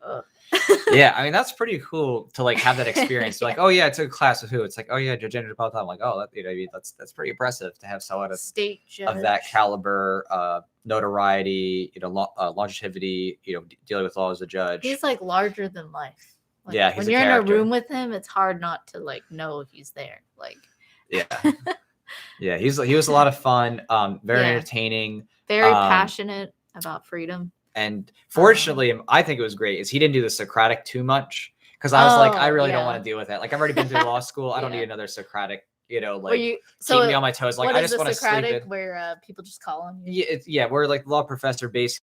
yeah, I mean that's pretty cool to like have that experience. Like, oh yeah, I took a class with who? It's like, oh yeah, Judge Andrew Napolitano. I'm like, oh, that, you know, I mean, that's pretty impressive to have someone of state judge of that caliber, notoriety, you know, longevity, you know, dealing with law as a judge. He's like larger than life. Like, yeah, when you're in a room with him, it's hard not to like know if he's there. Like, yeah, yeah, he was a lot of fun, very entertaining, very passionate about freedom. And fortunately, I think it was great is he didn't do the Socratic too much because I was like, I really don't want to deal with that. Like I've already been through law school. I don't need another Socratic, you know, like keep me on my toes. Like I just want to sleep in. Where people just call on you. Yeah, we're like law professor basically.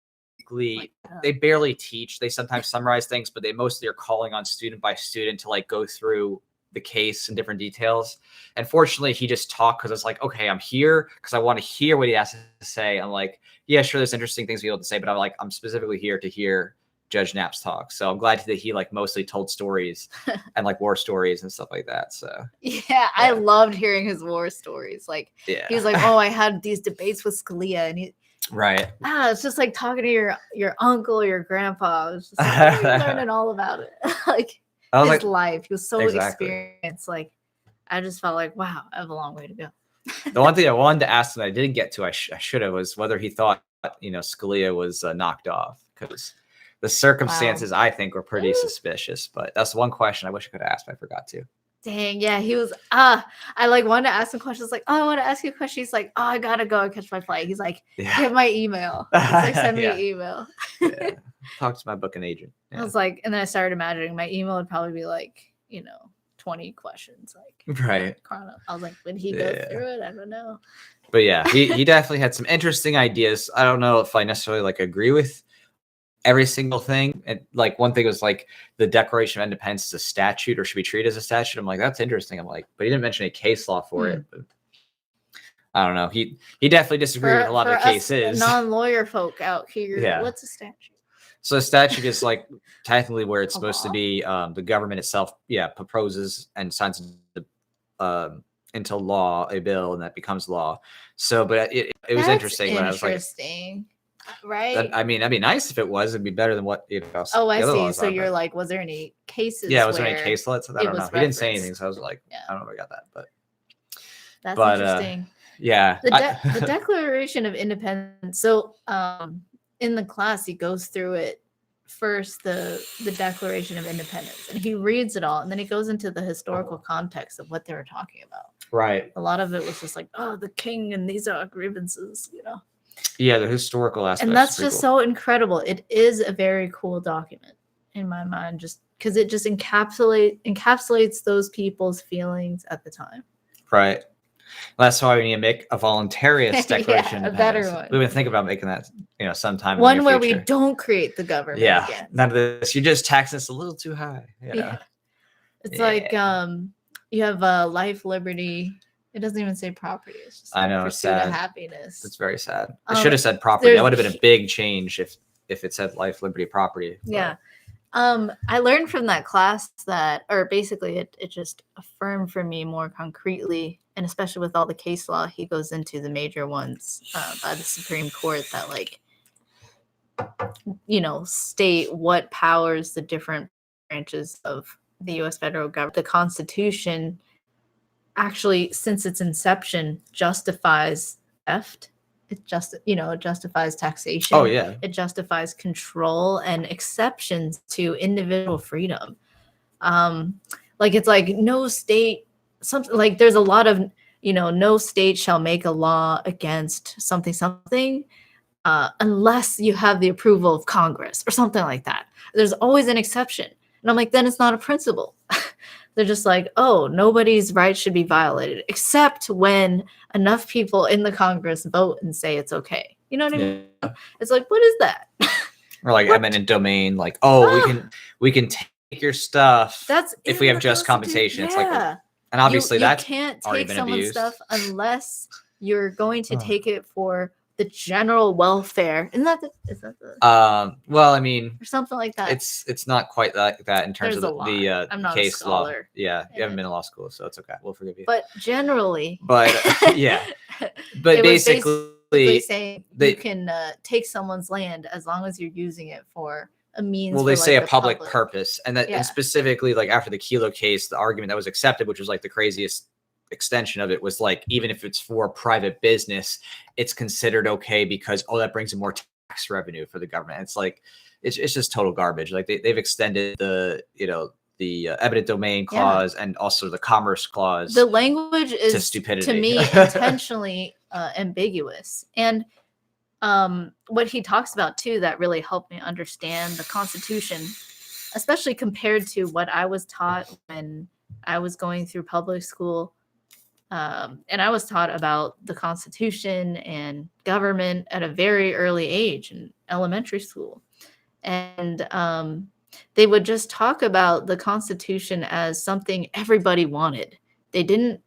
They barely teach. They sometimes summarize things, but they mostly are calling on student by student to like go through the case and different details. And fortunately, he just talked because it's like, okay, I'm here because I want to hear what he has to say. I'm like, yeah, sure, there's interesting things to be able to say, but I'm specifically here to hear Judge Knapp's talk. So I'm glad that he like mostly told stories and like war stories and stuff like that. So yeah, I loved hearing his war stories. Like he was like, oh, I had these debates with Scalia, and he it's just like talking to your uncle or your grandpa. It's just like, you're learning all about it. Like his life. He was so experienced. Like I just felt like, wow, I have a long way to go. The one thing I wanted to ask that I didn't get to, I should have, was whether he thought, you know, Scalia was knocked off, because the circumstances I think were pretty suspicious. But that's one question I wish I could have asked, but I forgot to. Dang, yeah, he was. I like wanted to ask him questions. Like, oh, I want to ask you a question. He's like, oh, I gotta go and catch my flight. He's like, get my email. He's like, send me an email. Talk to my booking agent. I was like, and then I started imagining my email would probably be like, you know, 20 questions. Like, I was like, would he go through it? I don't know. But yeah, he definitely had some interesting ideas. I don't know if I necessarily like agree with every single thing. And like one thing was like the Declaration of Independence is a statute or should be treated as a statute. I'm like, that's interesting. I'm like, but he didn't mention a case law for it. But I don't know. He definitely disagreed with a lot of the cases. Non-lawyer folk out here. What's a statute? So a statute is like technically where it's supposed to be the government itself, proposes and signs into law a bill, and that becomes law. So, but it was interesting. When I was like, right? I mean, that'd be nice if it was. It'd be better than what Oh, I see. So you're like, was there any cases? Yeah, was there any case laws? I don't know. He didn't say anything, so I was like, I don't know if I got that, but that's interesting. The Declaration of Independence. So, in the class, he goes through it first, the Declaration of Independence, and he reads it all, and then he goes into the historical context of what they were talking about. Right. A lot of it was just like, oh, the king, and these are grievances, you know. Yeah, the historical aspect. And that's just so incredible. It is a very cool document in my mind, just because it just encapsulates those people's feelings at the time. Right. That's why we need to make a voluntarious declaration. A better one. We would think about making that, sometime. One where we don't create the government. Yeah. Again. None of this. You just tax us a little too high. It's like you have life, liberty. It doesn't even say property. It's just I know, pursuit of happiness. It's very sad. It should have said property. That would have been a big change if it said life, liberty, property. Yeah. I learned from that class that, or basically it just affirmed for me more concretely, and especially with all the case law, he goes into the major ones by the Supreme Court that state what powers the different branches of the U.S. federal government. The Constitution actually, since its inception, justifies theft. It justifies taxation. Oh, yeah. It justifies control and exceptions to individual freedom. It's like no state, something like there's a lot of, no state shall make a law against something unless you have the approval of Congress or something like that. There's always an exception. And I'm like, then it's not a principle. They're just like, oh, nobody's rights should be violated, except when enough people in the Congress vote and say it's okay. You know what I mean? It's like, what is that? Or like eminent domain, like, we can take your stuff. That's if we have just compensation. It's like, and obviously you can't take someone's stuff unless you're going to take it for the general welfare. Isn't that the well, I mean, or something like that. It's not quite like that in terms of the I'm not case a scholar. law. Yeah, you haven't been in law school, so it's okay. We'll forgive you. But generally, but basically saying you can take someone's land as long as you're using it for a means. Well, they say a public purpose, and that and specifically, like after the Kelo case, the argument that was accepted, which was like the craziest extension of it, was like, even if it's for private business, it's considered okay because that brings in more tax revenue for the government. It's like it's just total garbage. Like they've extended the eminent domain clause and also the commerce clause. The language is to stupidity. To me intentionally ambiguous, and what he talks about too that really helped me understand the Constitution, especially compared to what I was taught when I was going through public school. And I was taught about the Constitution and government at a very early age in elementary school. And they would just talk about the Constitution as something everybody wanted. They didn't.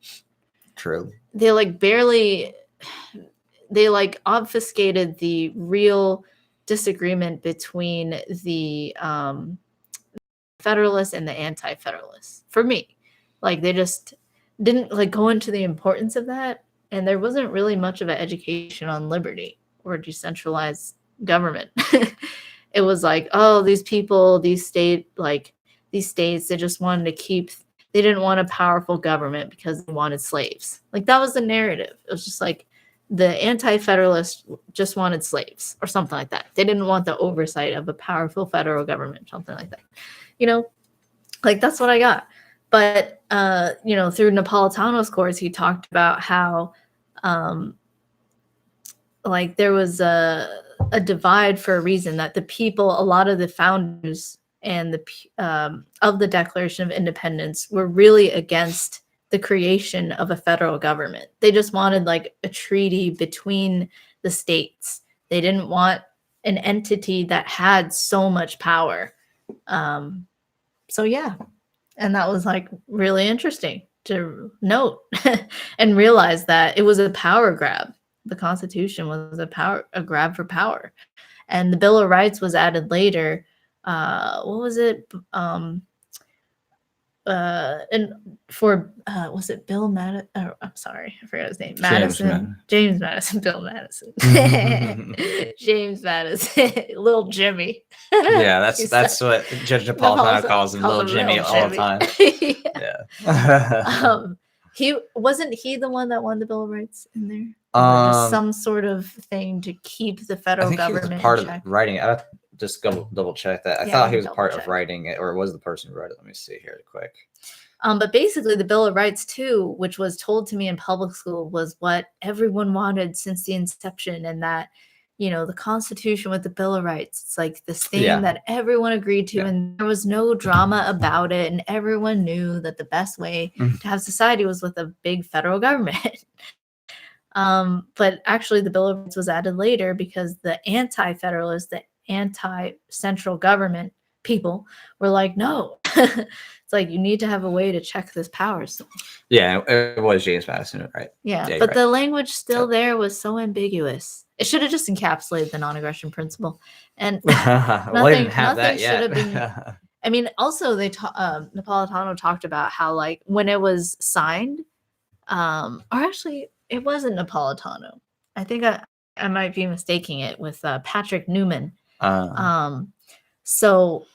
True. They like barely. They like obfuscated the real disagreement between the Federalists and the Anti-Federalists. For me, like they just didn't like go into the importance of that, and there wasn't really much of an education on liberty or decentralized government. It was like, oh, these people, these states, they just wanted to keep. They didn't want a powerful government because they wanted slaves. Like that was the narrative. It was just like the Anti-Federalists just wanted slaves or something like that. They didn't want the oversight of a powerful federal government, something like that. You know, like that's what I got. But you know, through Napolitano's course, he talked about how like there was a divide for a reason, that the people, a lot of the founders and the of the Declaration of Independence were really against the creation of a federal government. They just wanted like a treaty between the states. They didn't want an entity that had so much power. So yeah, and that was like really interesting to note and realize that it was a power grab. The Constitution was a grab for power, and the Bill of Rights was added later. What was it? And for was it Bill Madison? Oh, I'm sorry, I forgot his name. James Madison, Bill Madison, James Madison, Little Jimmy. Yeah, that's what Judge Napolitano calls him, Little Jimmy, all the time. Yeah. He wasn't he the one that won the Bill of Rights in there? Just some sort of thing to keep the federal government. He was part of writing it. I have to just go double check that. I thought he was part of writing it, or it was the person who wrote it. Let me see here quick. But basically, the Bill of Rights too, which was told to me in public school, was what everyone wanted since the inception, and that, you know, the Constitution with the Bill of Rights, it's like this thing that everyone agreed to, and there was no drama about it, and everyone knew that the best way to have society was with a big federal government. But actually, the Bill of Rights was added later because the Anti-Federalists, the anti-central government people, were like, no. It's like, you need to have a way to check this power. So, yeah, it was James Madison, right? Yeah, but the language still there was so ambiguous. It should have just encapsulated the non-aggression principle, and well, they didn't have that yet. Should have been. I mean, also Napolitano talked about how, like, when it was signed, or actually, it wasn't Napolitano. I think I might be mistaking it with Patrick Newman. So.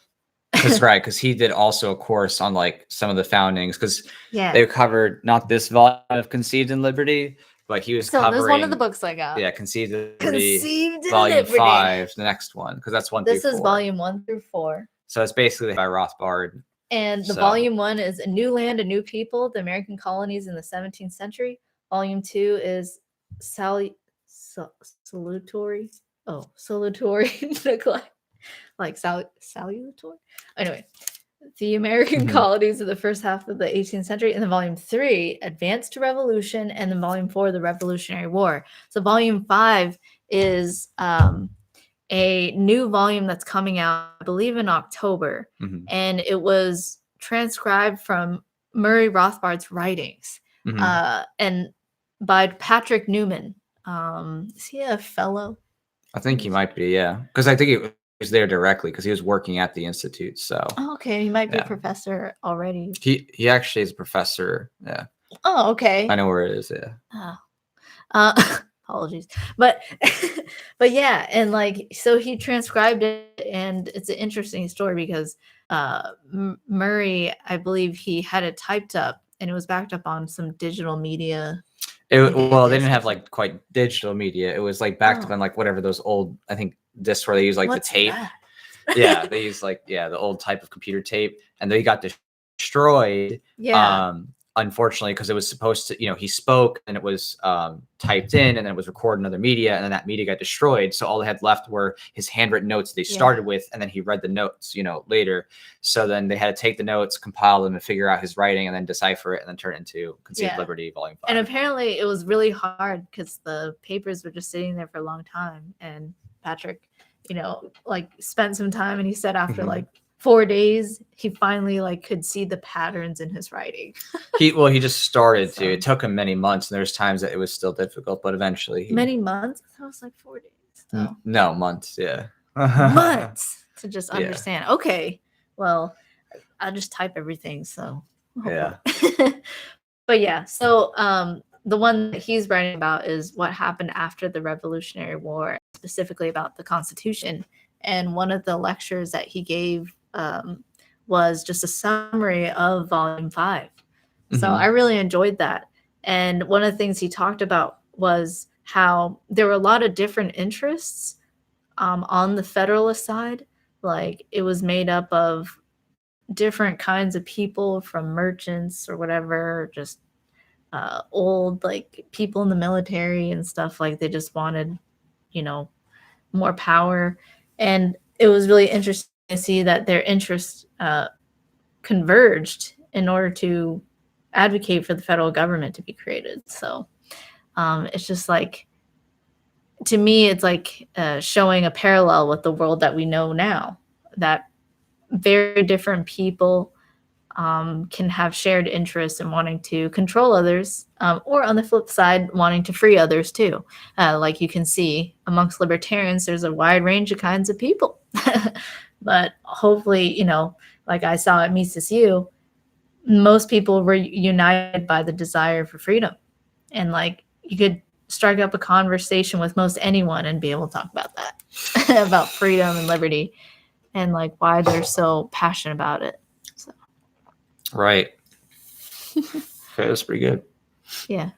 That's right, because he did also a course on like some of the foundings, because they covered not this volume of Conceived in Liberty, but he was covering. There's one of the books I got. Yeah, Conceived in Liberty, volume 5, the next one, because that's 1 through 4. This is volume 1 through 4. So it's basically by Rothbard. And the volume 1 is A New Land, a New People, the American Colonies in the 17th Century. Volume 2 is Salutary Neglect. Like salutary. Anyway, the American colonies of the first half of the 18th century, and then volume 3, Advance to Revolution, and then volume 4, the Revolutionary War. So volume 5 is a new volume that's coming out, I believe, in October, and it was transcribed from Murray Rothbard's writings, and by Patrick Newman. Is he a fellow? I think he might be, yeah, because I think he was there directly because he was working at the institute. So okay, he might be a professor already. He actually is a professor. Yeah. Oh, okay. I know where it is. Yeah. Apologies, but yeah, and like, so he transcribed it, and it's an interesting story because Murray, I believe he had it typed up, and it was backed up on some digital media. Well, they didn't have like quite digital media. It was like backed up on like whatever those old, I think, discs where they use like the tape. Yeah, they use like the old type of computer tape, and they got destroyed. Yeah. unfortunately, because it was supposed to, he spoke and it was typed in and then it was recorded in other media, and then that media got destroyed. So all they had left were his handwritten notes they started with, and then he read the notes, later. So then they had to take the notes, compile them, and figure out his writing, and then decipher it, and then turn it into Conceived Liberty Volume 5. And apparently it was really hard because the papers were just sitting there for a long time. And Patrick, spent some time, and he said after like 4 days, he finally could see the patterns in his writing. He just started to. It took him many months, and there's times that it was still difficult, but eventually. Many months? I thought it was like 4 days. So. No, months. Yeah. Months to just understand. Yeah. Okay, well, I'll just type everything. So. Yeah. But yeah, so the one that he's writing about is what happened after the Revolutionary War, specifically about the Constitution. And one of the lectures that he gave was just a summary of Volume 5. So I really enjoyed that. And one of the things he talked about was how there were a lot of different interests on the Federalist side. Like it was made up of different kinds of people, from merchants or whatever, just old people in the military and stuff. Like they just wanted, more power. And it was really interesting to see that their interests converged in order to advocate for the federal government to be created. So it's just to me, it's showing a parallel with the world that we know now, that very different people can have shared interests in wanting to control others, or on the flip side, wanting to free others too. Like you can see amongst libertarians, there's a wide range of kinds of people. But hopefully, like I saw at Mises U, most people were united by the desire for freedom. And you could strike up a conversation with most anyone and be able to talk about that, about freedom and liberty, and why they're so passionate about it. So. Right. Okay, that's pretty good. Yeah.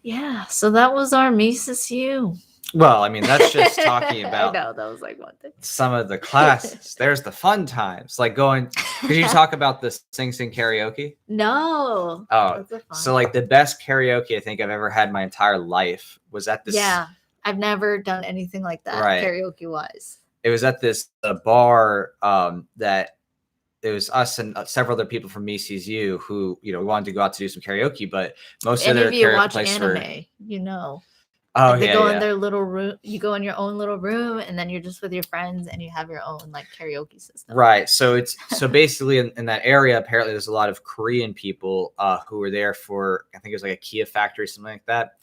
Yeah. So that was our Mises U. Well, I mean, that's just talking about. I know, that was one thing. Some of the classes. There's the fun times, going. Could you talk about the sing karaoke? No. Oh, so the best karaoke I think I've ever had in my entire life was at this. Yeah, I've never done anything like that, right, karaoke wise. It was at this bar that it was us and several other people from Mises U who wanted to go out to do some karaoke, but most of their karaoke places were. Oh, they go in their little room. You go in your own little room, and then you're just with your friends, and you have your own karaoke system. Right. So basically in that area, apparently there's a lot of Korean people who were there for, I think it was a Kia factory, something like that.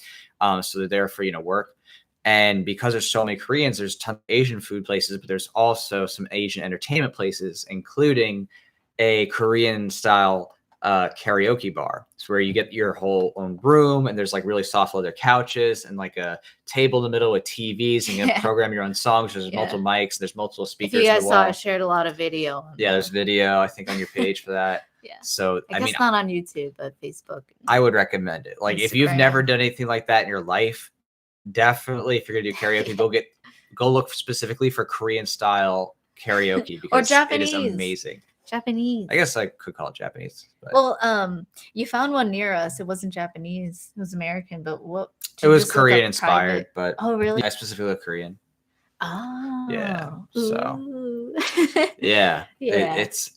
So they're there for work, and because there's so many Koreans, there's tons of Asian food places, but there's also some Asian entertainment places, including a Korean style karaoke bar. It's where you get your whole own room, and there's really soft leather couches and a table in the middle with TVs, and you can program your own songs. There's multiple mics, there's multiple speakers. If you guys saw, I shared a lot of video. There's video, I think, on your page for that. Yeah. So I guess not on YouTube, but Facebook. I would recommend it. If you've never done anything like that in your life, definitely, if you're gonna do karaoke, go look specifically for Korean style karaoke, because or Japanese. It is amazing. Japanese. I guess I could call it Japanese. But. Well, you found one near us. It wasn't Japanese. It was American, but what? It was Korean inspired, but oh, really? I specifically look Korean. Oh, yeah. So yeah, it's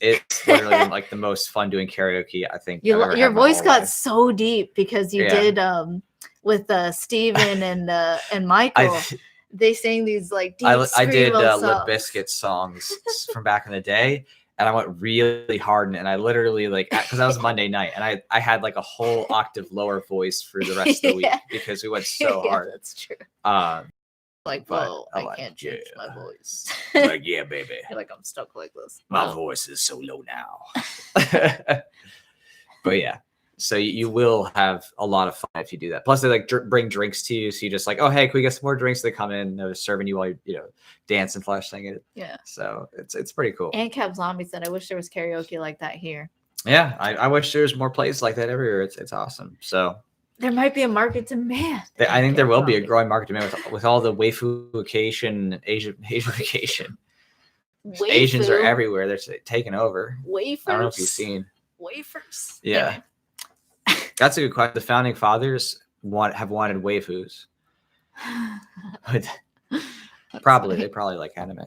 literally the most fun doing karaoke I think. Your voice got so deep because you did with Steven and Michael. They sang these deep I did songs. Limp Bizkit songs from back in the day. And I went really hard, and I literally because that was Monday night, and I had a whole octave lower voice for the rest of the week because we went so hard. That's true. Whoa, I can't change my voice. Yeah, baby. You're I'm stuck like this. My voice is so low now. But yeah, so you will have a lot of fun if you do that. Plus, they bring drinks to you, so you just oh, hey, can we get some more drinks? They come in, they're serving you while you dance and flash singing it. Yeah. So it's pretty cool. And Cap Zombie said, "I wish there was karaoke like that here." Yeah, I wish there was more places like that everywhere. It's awesome. So there might be a market demand. I think there will be a growing market demand with all the waifu-ification, Asian-ification. Asians are everywhere. They're taking over. Wafers? I don't know if you've seen. wafers. Yeah. That's a good question. The founding fathers have wanted waifus. But probably funny. they probably like anime.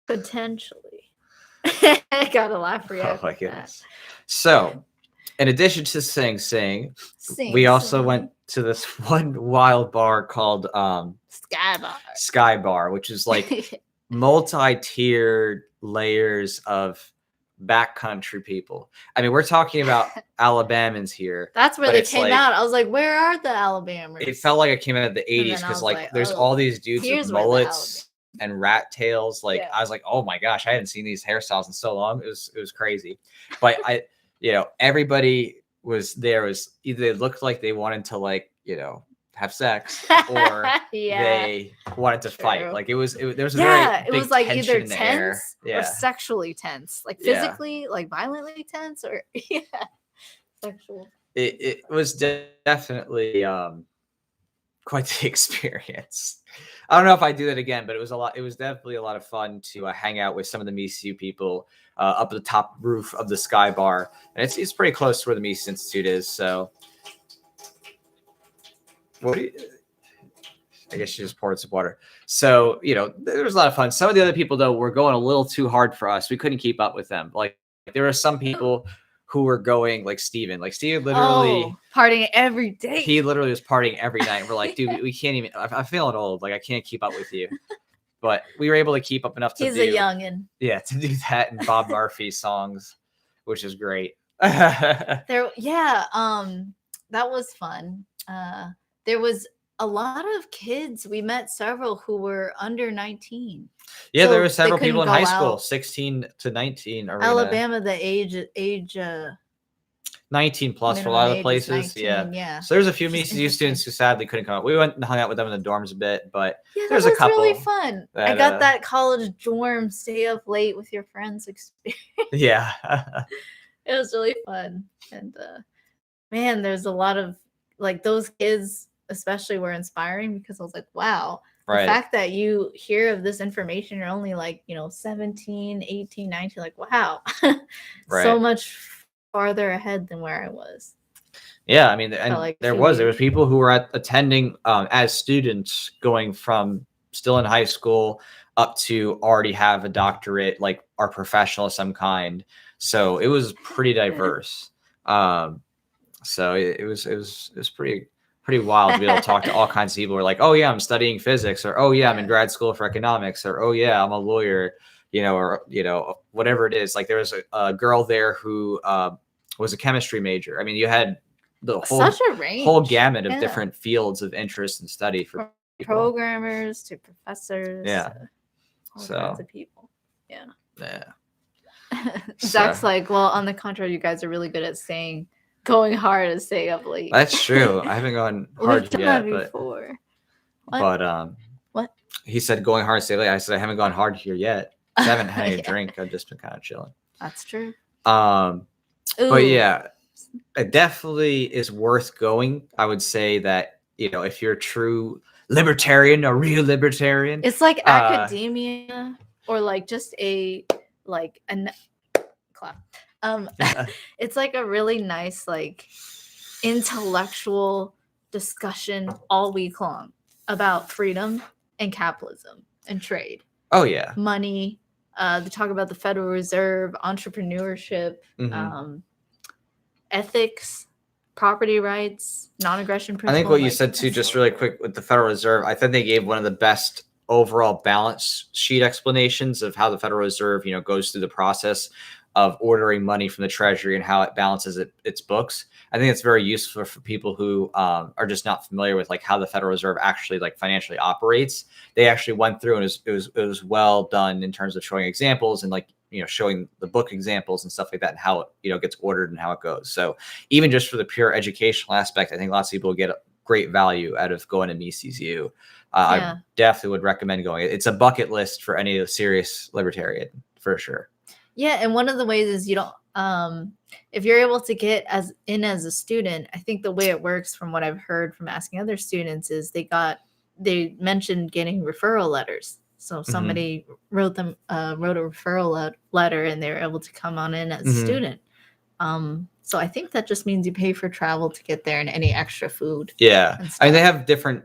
Potentially. I gotta laugh for you. Oh my goodness. So, in addition to Sing, we also went to this one wild bar called Sky Bar, which is like multi-tiered layers of backcountry people. I mean, we're talking about Alabamans here. That's where but they it's came like- out. I was like, where are the Alabamers? It felt like it came out of the 80s then I because was like like, there's oh, all these dudes here's with where the mullets and rat tails. Like Yeah. I was like, oh my gosh, I hadn't seen these hairstyles in so long. It was crazy. But everybody was there. Was either they looked like they wanted to like have sex or they wanted to fight. True. Like there was a very it big was like tension either in the air. tense or Yeah. sexually tense, like Yeah. physically, like violently tense, or sexual. It was definitely quite the experience. I don't know if I do that again, but it was a lot. It was definitely a lot of fun to hang out with some of the MECU people up at the top roof of the Sky Bar, and it's pretty close to where the MECU Institute is. So, I guess she just poured some water. So there was a lot of fun. Some of the other people though were going a little too hard for us. We couldn't keep up with them. Like there were some people who were going like Steven. Like Steven literally partying every day. He literally was partying every night. And we're like, dude, we can't even. I'm feeling old. Like I can't keep up with you. But we were able to keep up enough to He's a youngin. Yeah, to do that and Bob Murphy songs, which is great. That was fun. There was a lot of kids. We met several who were under 19. Yeah, So there were several they people in couldn't high go school, out. 16 to 19. Arena. Alabama, the age 19 plus for a lot of the places. 19, Yeah. So there's a few Which is MECU interesting. students who sadly couldn't come out. We went and hung out with them in the dorms a bit, but Yeah, that there's was a couple really fun. I that, got that college dorm stay up late with your friends experience. yeah. It was really fun. And man, there's a lot of like those kids especially were inspiring because I was like, wow, Right. the fact that you hear of this information, you're only like, 17, 18, 19, like, wow, Right. so much farther ahead than where I was. Yeah, I mean, and like there 2 was years. people who were attending as students, going from still in high school up to already have a doctorate, like are professional of some kind. So it was pretty diverse. So it was pretty wild to be able to talk to all kinds of people who are like, oh yeah, I'm studying physics, or oh yeah, I'm in grad school for economics, or oh yeah, I'm a lawyer, or whatever it is. Like there was a girl there who was a chemistry major. I mean, you had the Such a range. whole gamut of Yeah. different fields of interest and study for people. Programmers to professors. Yeah. To all So- kinds of people. Yeah. Zach's like, well, on the contrary, you guys are really good at saying going hard and staying up late. That's true. I haven't gone We've hard done yet, that before. What? but What? He said going hard, stay late. I said I haven't gone hard here yet. I haven't had a Yeah. drink. I've just been kind of chilling. That's true. But Ooh. yeah, it definitely is worth going. I would say that if you're a true libertarian, a real libertarian, It's like academia or like just clap. It's like a really nice like intellectual discussion all week long about freedom and capitalism and trade, oh yeah, money. They talk about the Federal Reserve, entrepreneurship, Mhm. ethics, property rights, non-aggression I principle. think what you like, said too, that's just so really cool. quick with the Federal Reserve, I think they gave one of the best overall balance sheet explanations of how the Federal Reserve, goes through the process of ordering money from the Treasury and how it balances its books. I think it's very useful for people who are just not familiar with like how the Federal Reserve actually like financially operates. They actually went through and it was well done in terms of showing examples and like showing the book examples and stuff like that and how it gets ordered and how it goes. So even just for the pure educational aspect, I think lots of people get great value out of going to MECU. I definitely would recommend going. It's a bucket list for any serious libertarian for sure. Yeah, and one of the ways is you don't if you're able to get as a student, I think the way it works from what I've heard from asking other students is they mentioned getting referral letters. So somebody wrote a referral letter, and they were able to come on in as a student. So I think that just means you pay for travel to get there and any extra food. Yeah. and I mean, they stuff. have different,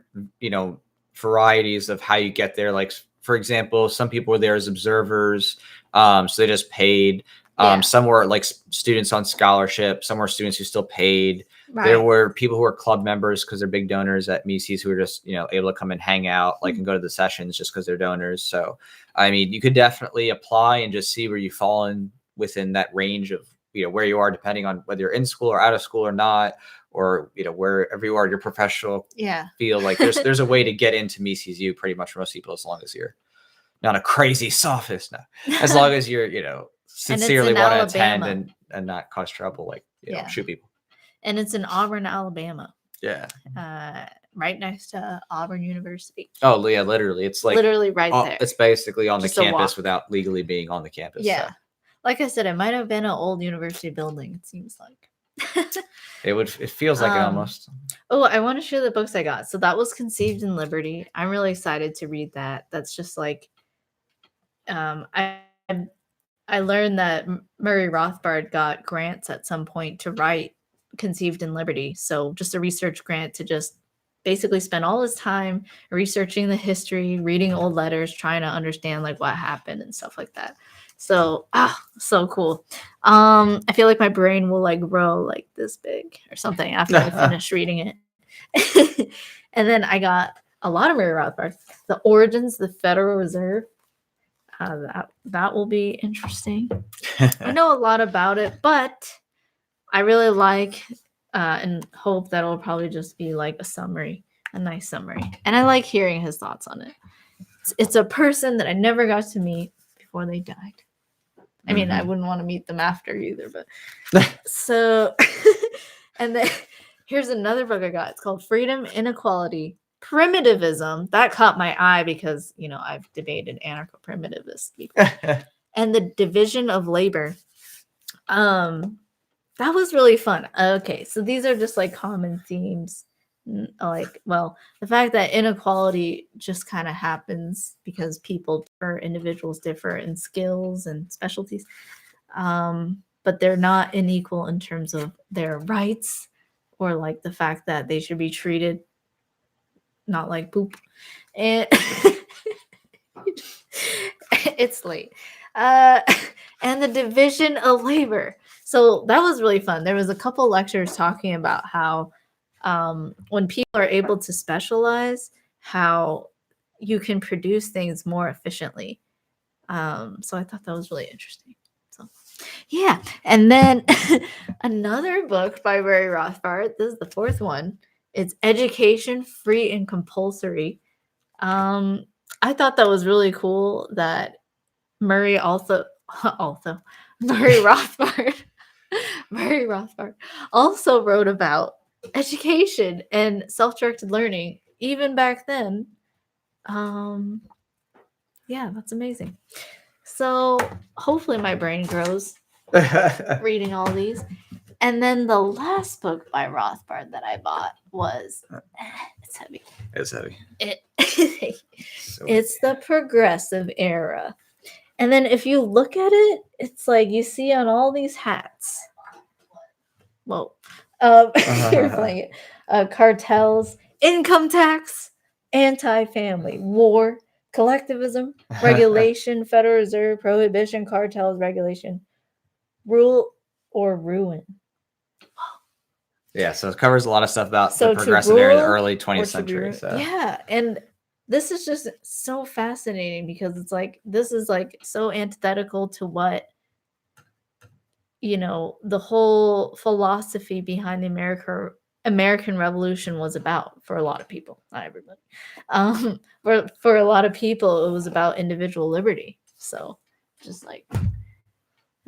varieties of how you get there. Like, for example, some people were there as observers. So they just paid. Yeah. Some were like students on scholarship. Some were students who still paid. Right. There were people who were club members because they're big donors at Mises who were just, able to come and hang out, like, and go to the sessions just because they're donors. So, I mean, you could definitely apply and just see where you fall in within that range of, where you are, depending on whether you're in school or out of school or not, or, wherever you are in your professional field. Like, there's a way to get into Mises U pretty much for most people, as long as you're not a crazy sophist. No. As long as you're, sincerely want to attend and not cause trouble, like, shoot people. And it's in Auburn, Alabama. Yeah. Right next to Auburn University. Oh, yeah, literally. It's like literally right there. It's basically on Just the campus without legally being on the campus. Yeah. So. Like I said, it might have been an old university building, it seems like. It feels like it almost. Oh, I want to share the books I got. So that was Conceived in Liberty. I'm really excited to read that. That's just like I learned that Murray Rothbard got grants at some point to write Conceived in Liberty. So just a research grant to just basically spend all his time researching the history, reading old letters, trying to understand like what happened and stuff like that. So, so cool. I feel like my brain will like grow like this big or something after I finish reading it. And then I got a lot of Murray Rothbard, The Origins of the Federal Reserve. That will be interesting. I know a lot about it, but I really like and hope that it'll probably just be like a nice summary. And I like hearing his thoughts on it. It's a person that I never got to meet before they died. I mean, I wouldn't want to meet them after either, but so, and then here's another book I got. It's called Freedom, Inequality, Primitivism. That caught my eye because, I've debated anarcho-primitivists before. And the Division of Labor. That was really fun. Okay, so these are just like common themes. Like, well, the fact that inequality just kind of happens because people differ, individuals differ in skills and specialties, but they're not unequal in terms of their rights or like the fact that they should be treated not like poop. And it's late. And the Division of Labor. So that was really fun. There was a couple lectures talking about how when people are able to specialize, how you can produce things more efficiently. So I thought that was really interesting. So yeah. And then another book by Murray Rothbard. This is the fourth one. It's Education, Free and Compulsory. I thought that was really cool that Murray Rothbard also wrote about education and self-directed learning even back then. Yeah, that's amazing. So hopefully my brain grows reading all these. And then the last book by Rothbard that I bought was it's heavy. It's heavy. It's the Progressive Era. And then if you look at it, it's like you see on all these hats. Whoa. You're playing it. Cartels, income tax, anti-family, war, collectivism, regulation, Federal Reserve, prohibition, cartels, regulation, rule or ruin. Yeah, so it covers a lot of stuff about the progressive era in the early 20th century. So. Yeah, and this is just so fascinating because it's like this is like so antithetical to what the whole philosophy behind the American Revolution was about for a lot of people, not everybody. For a lot of people, it was about individual liberty. So, just like it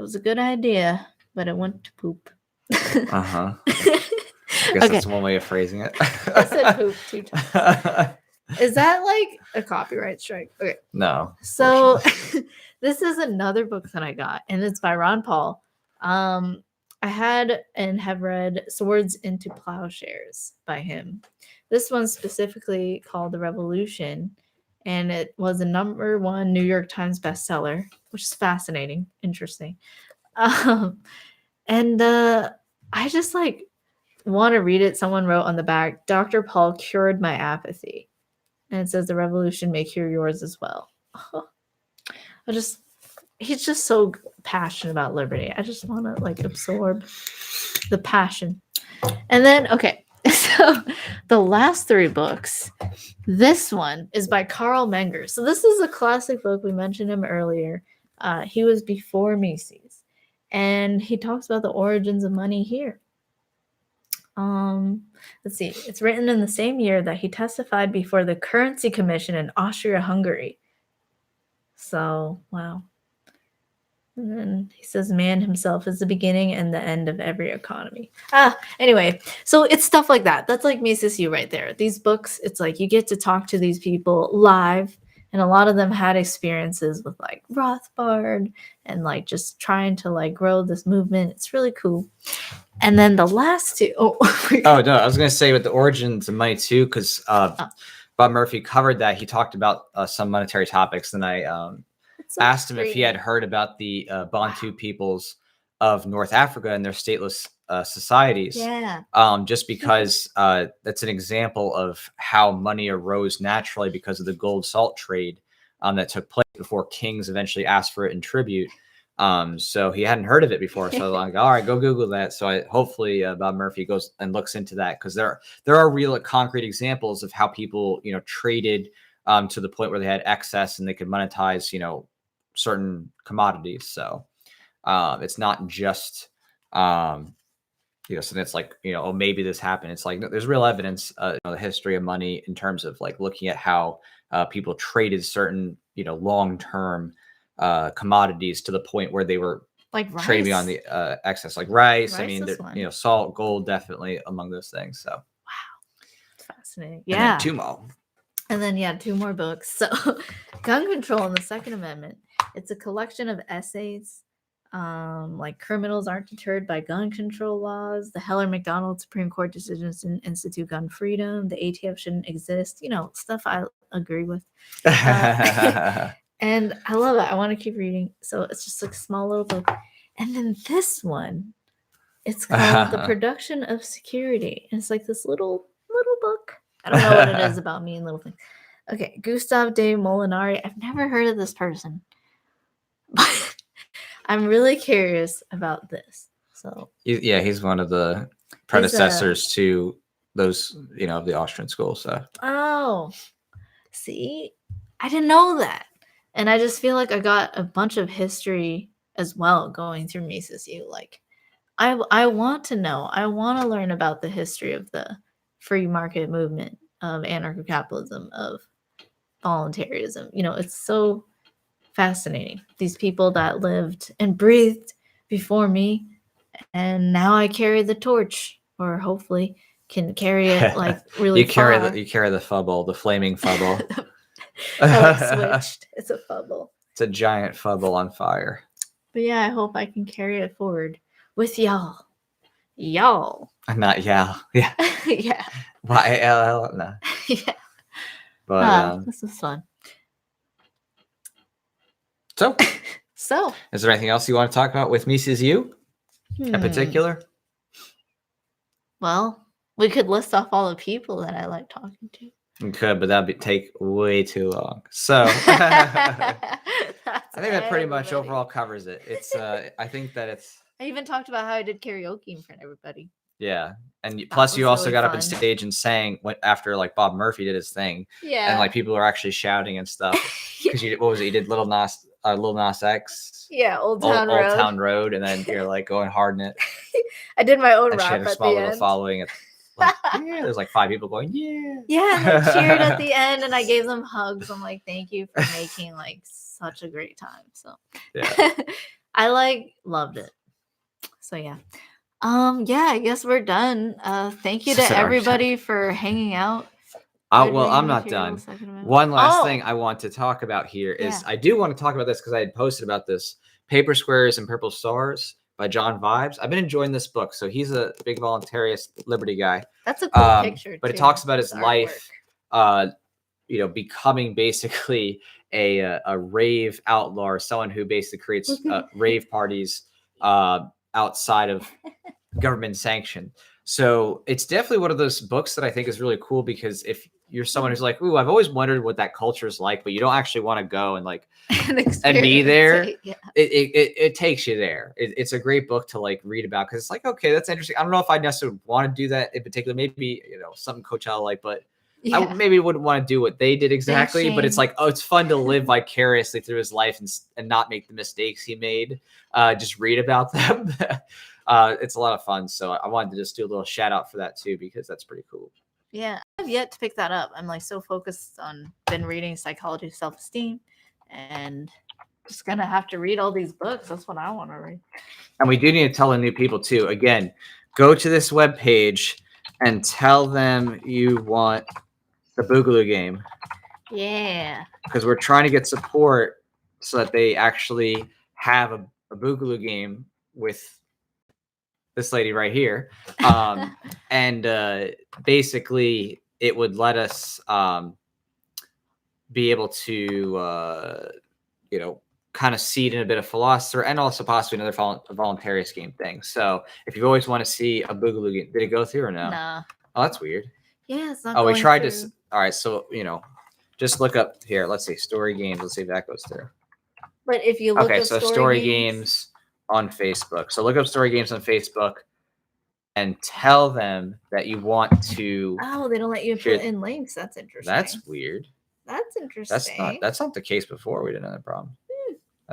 was a good idea, but it went to poop. I guess that's one way of phrasing it. I said poop 2 times. Is that like a copyright strike? Okay. No. So this is another book that I got, and it's by Ron Paul. I had and have read Swords into Plowshares by him. This one's specifically called The Revolution, and it was a #1 New York Times bestseller, which is fascinating, interesting. And I just like want to read it. Someone wrote on the back, Dr. Paul cured my apathy. And it says the revolution may cure yours as well. He's just so passionate about liberty. I just want to like absorb the passion. And then, okay, so the last 3 books, this one is by Carl Menger. So this is a classic book. We mentioned him earlier. He was before Mises, and he talks about the origins of money here. Let's see. It's written in the same year that he testified before the Currency Commission in Austria-Hungary. So, wow. And then he says, man himself is the beginning and the end of every economy. Anyway, so it's stuff like that. That's like Mises U right there. These books, it's like you get to talk to these people live, and a lot of them had experiences with like Rothbard and like just trying to like grow this movement. It's really cool. And then the last 2. No, I was going to say with the origins of money too, because Bob Murphy covered that. He talked about some monetary topics, and I asked him if he had heard about the Bantu peoples of North Africa and their stateless societies. Yeah. Just because that's an example of how money arose naturally because of the gold salt trade that took place before kings eventually asked for it in tribute. So he hadn't heard of it before. So I'm like, all right, go Google that. So hopefully Bob Murphy goes and looks into that, because there are real concrete examples of how people, traded to the point where they had excess and they could monetize, certain commodities. So it's not just something that's like, oh, maybe this happened. It's like, no, there's real evidence, the history of money in terms of like looking at how people traded certain, long-term commodities to the point where they were like rice. Trading beyond the excess, like rice. I mean, one. Salt, gold, definitely among those things. So wow, fascinating. Yeah. And then 2 more. And then 2 more books. So, Gun Control and the Second Amendment. It's a collection of essays. Like criminals aren't deterred by gun control laws. The Heller McDonald Supreme Court decisions to institute gun freedom. The ATF shouldn't exist. Stuff I agree with. And I love it. I want to keep reading. So it's just like a small little book. And then this one, it's called The Production of Security. And it's like this little book. I don't know what it is about me and little things. Okay, Gustave de Molinari. I've never heard of this person. But I'm really curious about this. So he's one of the predecessors to those, of the Austrian school. So see, I didn't know that. And I just feel like I got a bunch of history as well going through Mises U. Like, I want to know. I want to learn about the history of the free market movement, of anarcho-capitalism, of voluntarism. It's so fascinating. These people that lived and breathed before me, and now I carry the torch, or hopefully can carry it like really far. You carry the fubble, the flaming fubble. Switched. It's a fubble. It's a giant fubble on fire. But yeah, I hope I can carry it forward with y'all. Y'all. Not y'all. Yeah. Yeah. YLL. No. Yeah. But this is fun. So, is there anything else you want to talk about with Mises U in particular? Well, we could list off all the people that I like talking to. We could, but that'd take way too long. So I think that pretty much overall covers it. It's I think that it's. I even talked about how I did karaoke in front of everybody. Yeah, and plus you also got up on stage and sang after like Bob Murphy did his thing. Yeah, and like people are actually shouting and stuff because what was it? You did Lil Nas X. Yeah, Old Town Road, and then you're like going hard in it. I did my own rap. She had a small little following. Like, there's like 5 people going, and they cheered at the end, and I gave them hugs. I'm like, thank you for making like such a great time. So I loved it. So I guess we're done. Thank you to everybody for hanging out. Well, I'm not done. One last thing I want to talk about here is I do want to talk about this because I had posted about this, Paper Squares and Purple Stars by John Vibes. I've been enjoying this book. So he's a big voluntarist liberty guy. That's a cool picture. But it talks about his life, becoming basically a rave outlaw, or someone who basically creates rave parties outside of government sanction. So it's definitely one of those books that I think is really cool, because if you're someone who's like, ooh, I've always wondered what that culture is like, but you don't actually want to go and like and be there, it takes you there. It's a great book to like read about, because it's like, okay, that's interesting. I don't know if I necessarily want to do that in particular. Maybe something Coachella like, but I maybe wouldn't want to do what they did exactly. But it's like, oh, it's fun to live vicariously through his life and not make the mistakes he made. Just read about them. It's a lot of fun. So I wanted to just do a little shout out for that too, because that's pretty cool. Yeah, I've yet to pick that up. I'm like so focused on been reading Psychology of Self-Esteem, and just gonna have to read all these books. That's what I want to read. And we do need to tell the new people too. Again, go to this webpage and tell them you want the Boogaloo game. Yeah. Because we're trying to get support so that they actually have a Boogaloo game with this lady right here. And basically it would let us be able to, kind of seed in a bit of philosopher, and also possibly another voluntarist game thing. So if you always want to see a Boogaloo game, did it go through or no? Nah. Oh, that's weird. Yeah, it's not. Oh, we tried through. to. All right, so just look up here. Let's see, story games. Let's see if that goes through. But if you look okay, up so story games on Facebook. So look up story games on Facebook and tell them that you want to. Oh, they don't let you put in links. That's interesting. That's weird. That's interesting. That's not the case before. We didn't have that problem.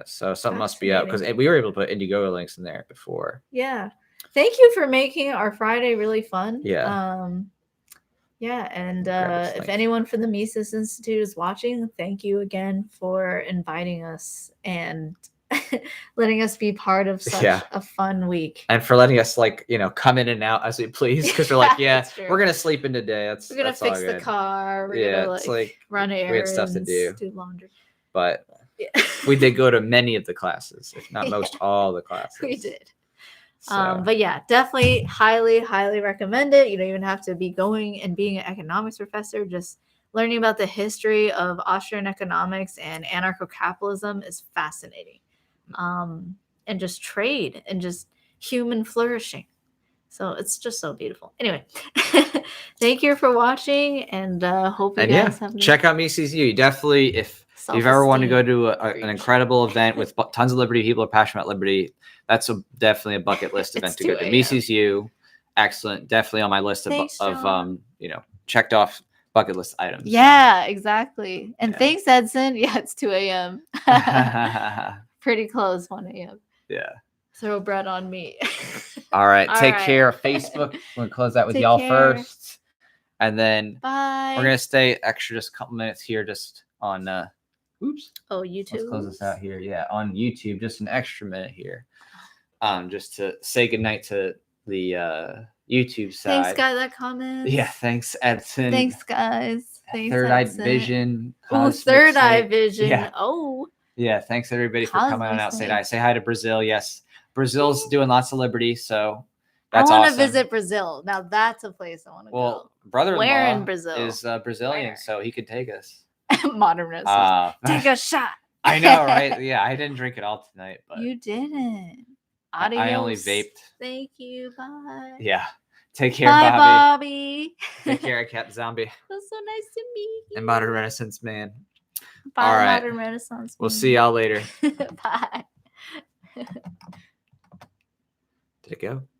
So something must be up, because we were able to put Indiegogo links in there before. Yeah. Thank you for making our Friday really fun. Yeah. Yeah, and if anyone from the Mises Institute is watching, thank you again for inviting us and letting us be part of such a fun week. And for letting us come in and out as we please, because we're like, we're gonna sleep in today. We're gonna fix the car. We're gonna run errands. We had stuff to do laundry. But we did go to many of the classes, if not most all the classes. We did. So. But yeah, definitely highly recommend it. You don't even have to be going and being an economics professor. Just learning about the history of Austrian economics and anarcho-capitalism is fascinating. And just trade and just human flourishing. So it's just so beautiful. Anyway, thank you for watching, and hope you guys have check out Mises U. Definitely, if you've ever wanted to go to an incredible event with tons of liberty, people are passionate about liberty, that's definitely a bucket list event to go to. Mises U, excellent. Definitely on my list of checked off bucket list items. Yeah, exactly. And thanks, Edson. Yeah, it's 2 a.m. Pretty close, 1 a.m. Yeah. Throw bread on me. All right. Take care of Facebook. We're going to close that with y'all first. And then bye. We're going to stay extra just a couple minutes here just on YouTube. Let's close this out here. Yeah, on YouTube, just an extra minute here. Just to say goodnight to the YouTube side. Thanks, guys, that comment. Yeah, thanks, Edson. Thanks, guys. Thanks, Third Eye Vision. Oh, Third Eye Vision. Yeah. Oh. Yeah, thanks everybody for coming on out. Say hi. Say hi to Brazil. Yes, Brazil's doing lots of liberty, so that's awesome. I want to visit Brazil. Now that's a place I want to go. Well, brother-in-law where in Brazil is Brazilian, so he could take us. Modern Renaissance. Take a shot. I know, right? Yeah, I didn't drink it all tonight, but you didn't. Adios. I only vaped. Thank you. Bye. Yeah. Take care, bye, Bobby. Take care, Cat Zombie. It was so nice to meet you. And Modern Renaissance Man. Bye, all right. Modern Renaissance Man. We'll see y'all later. Bye. Did it go?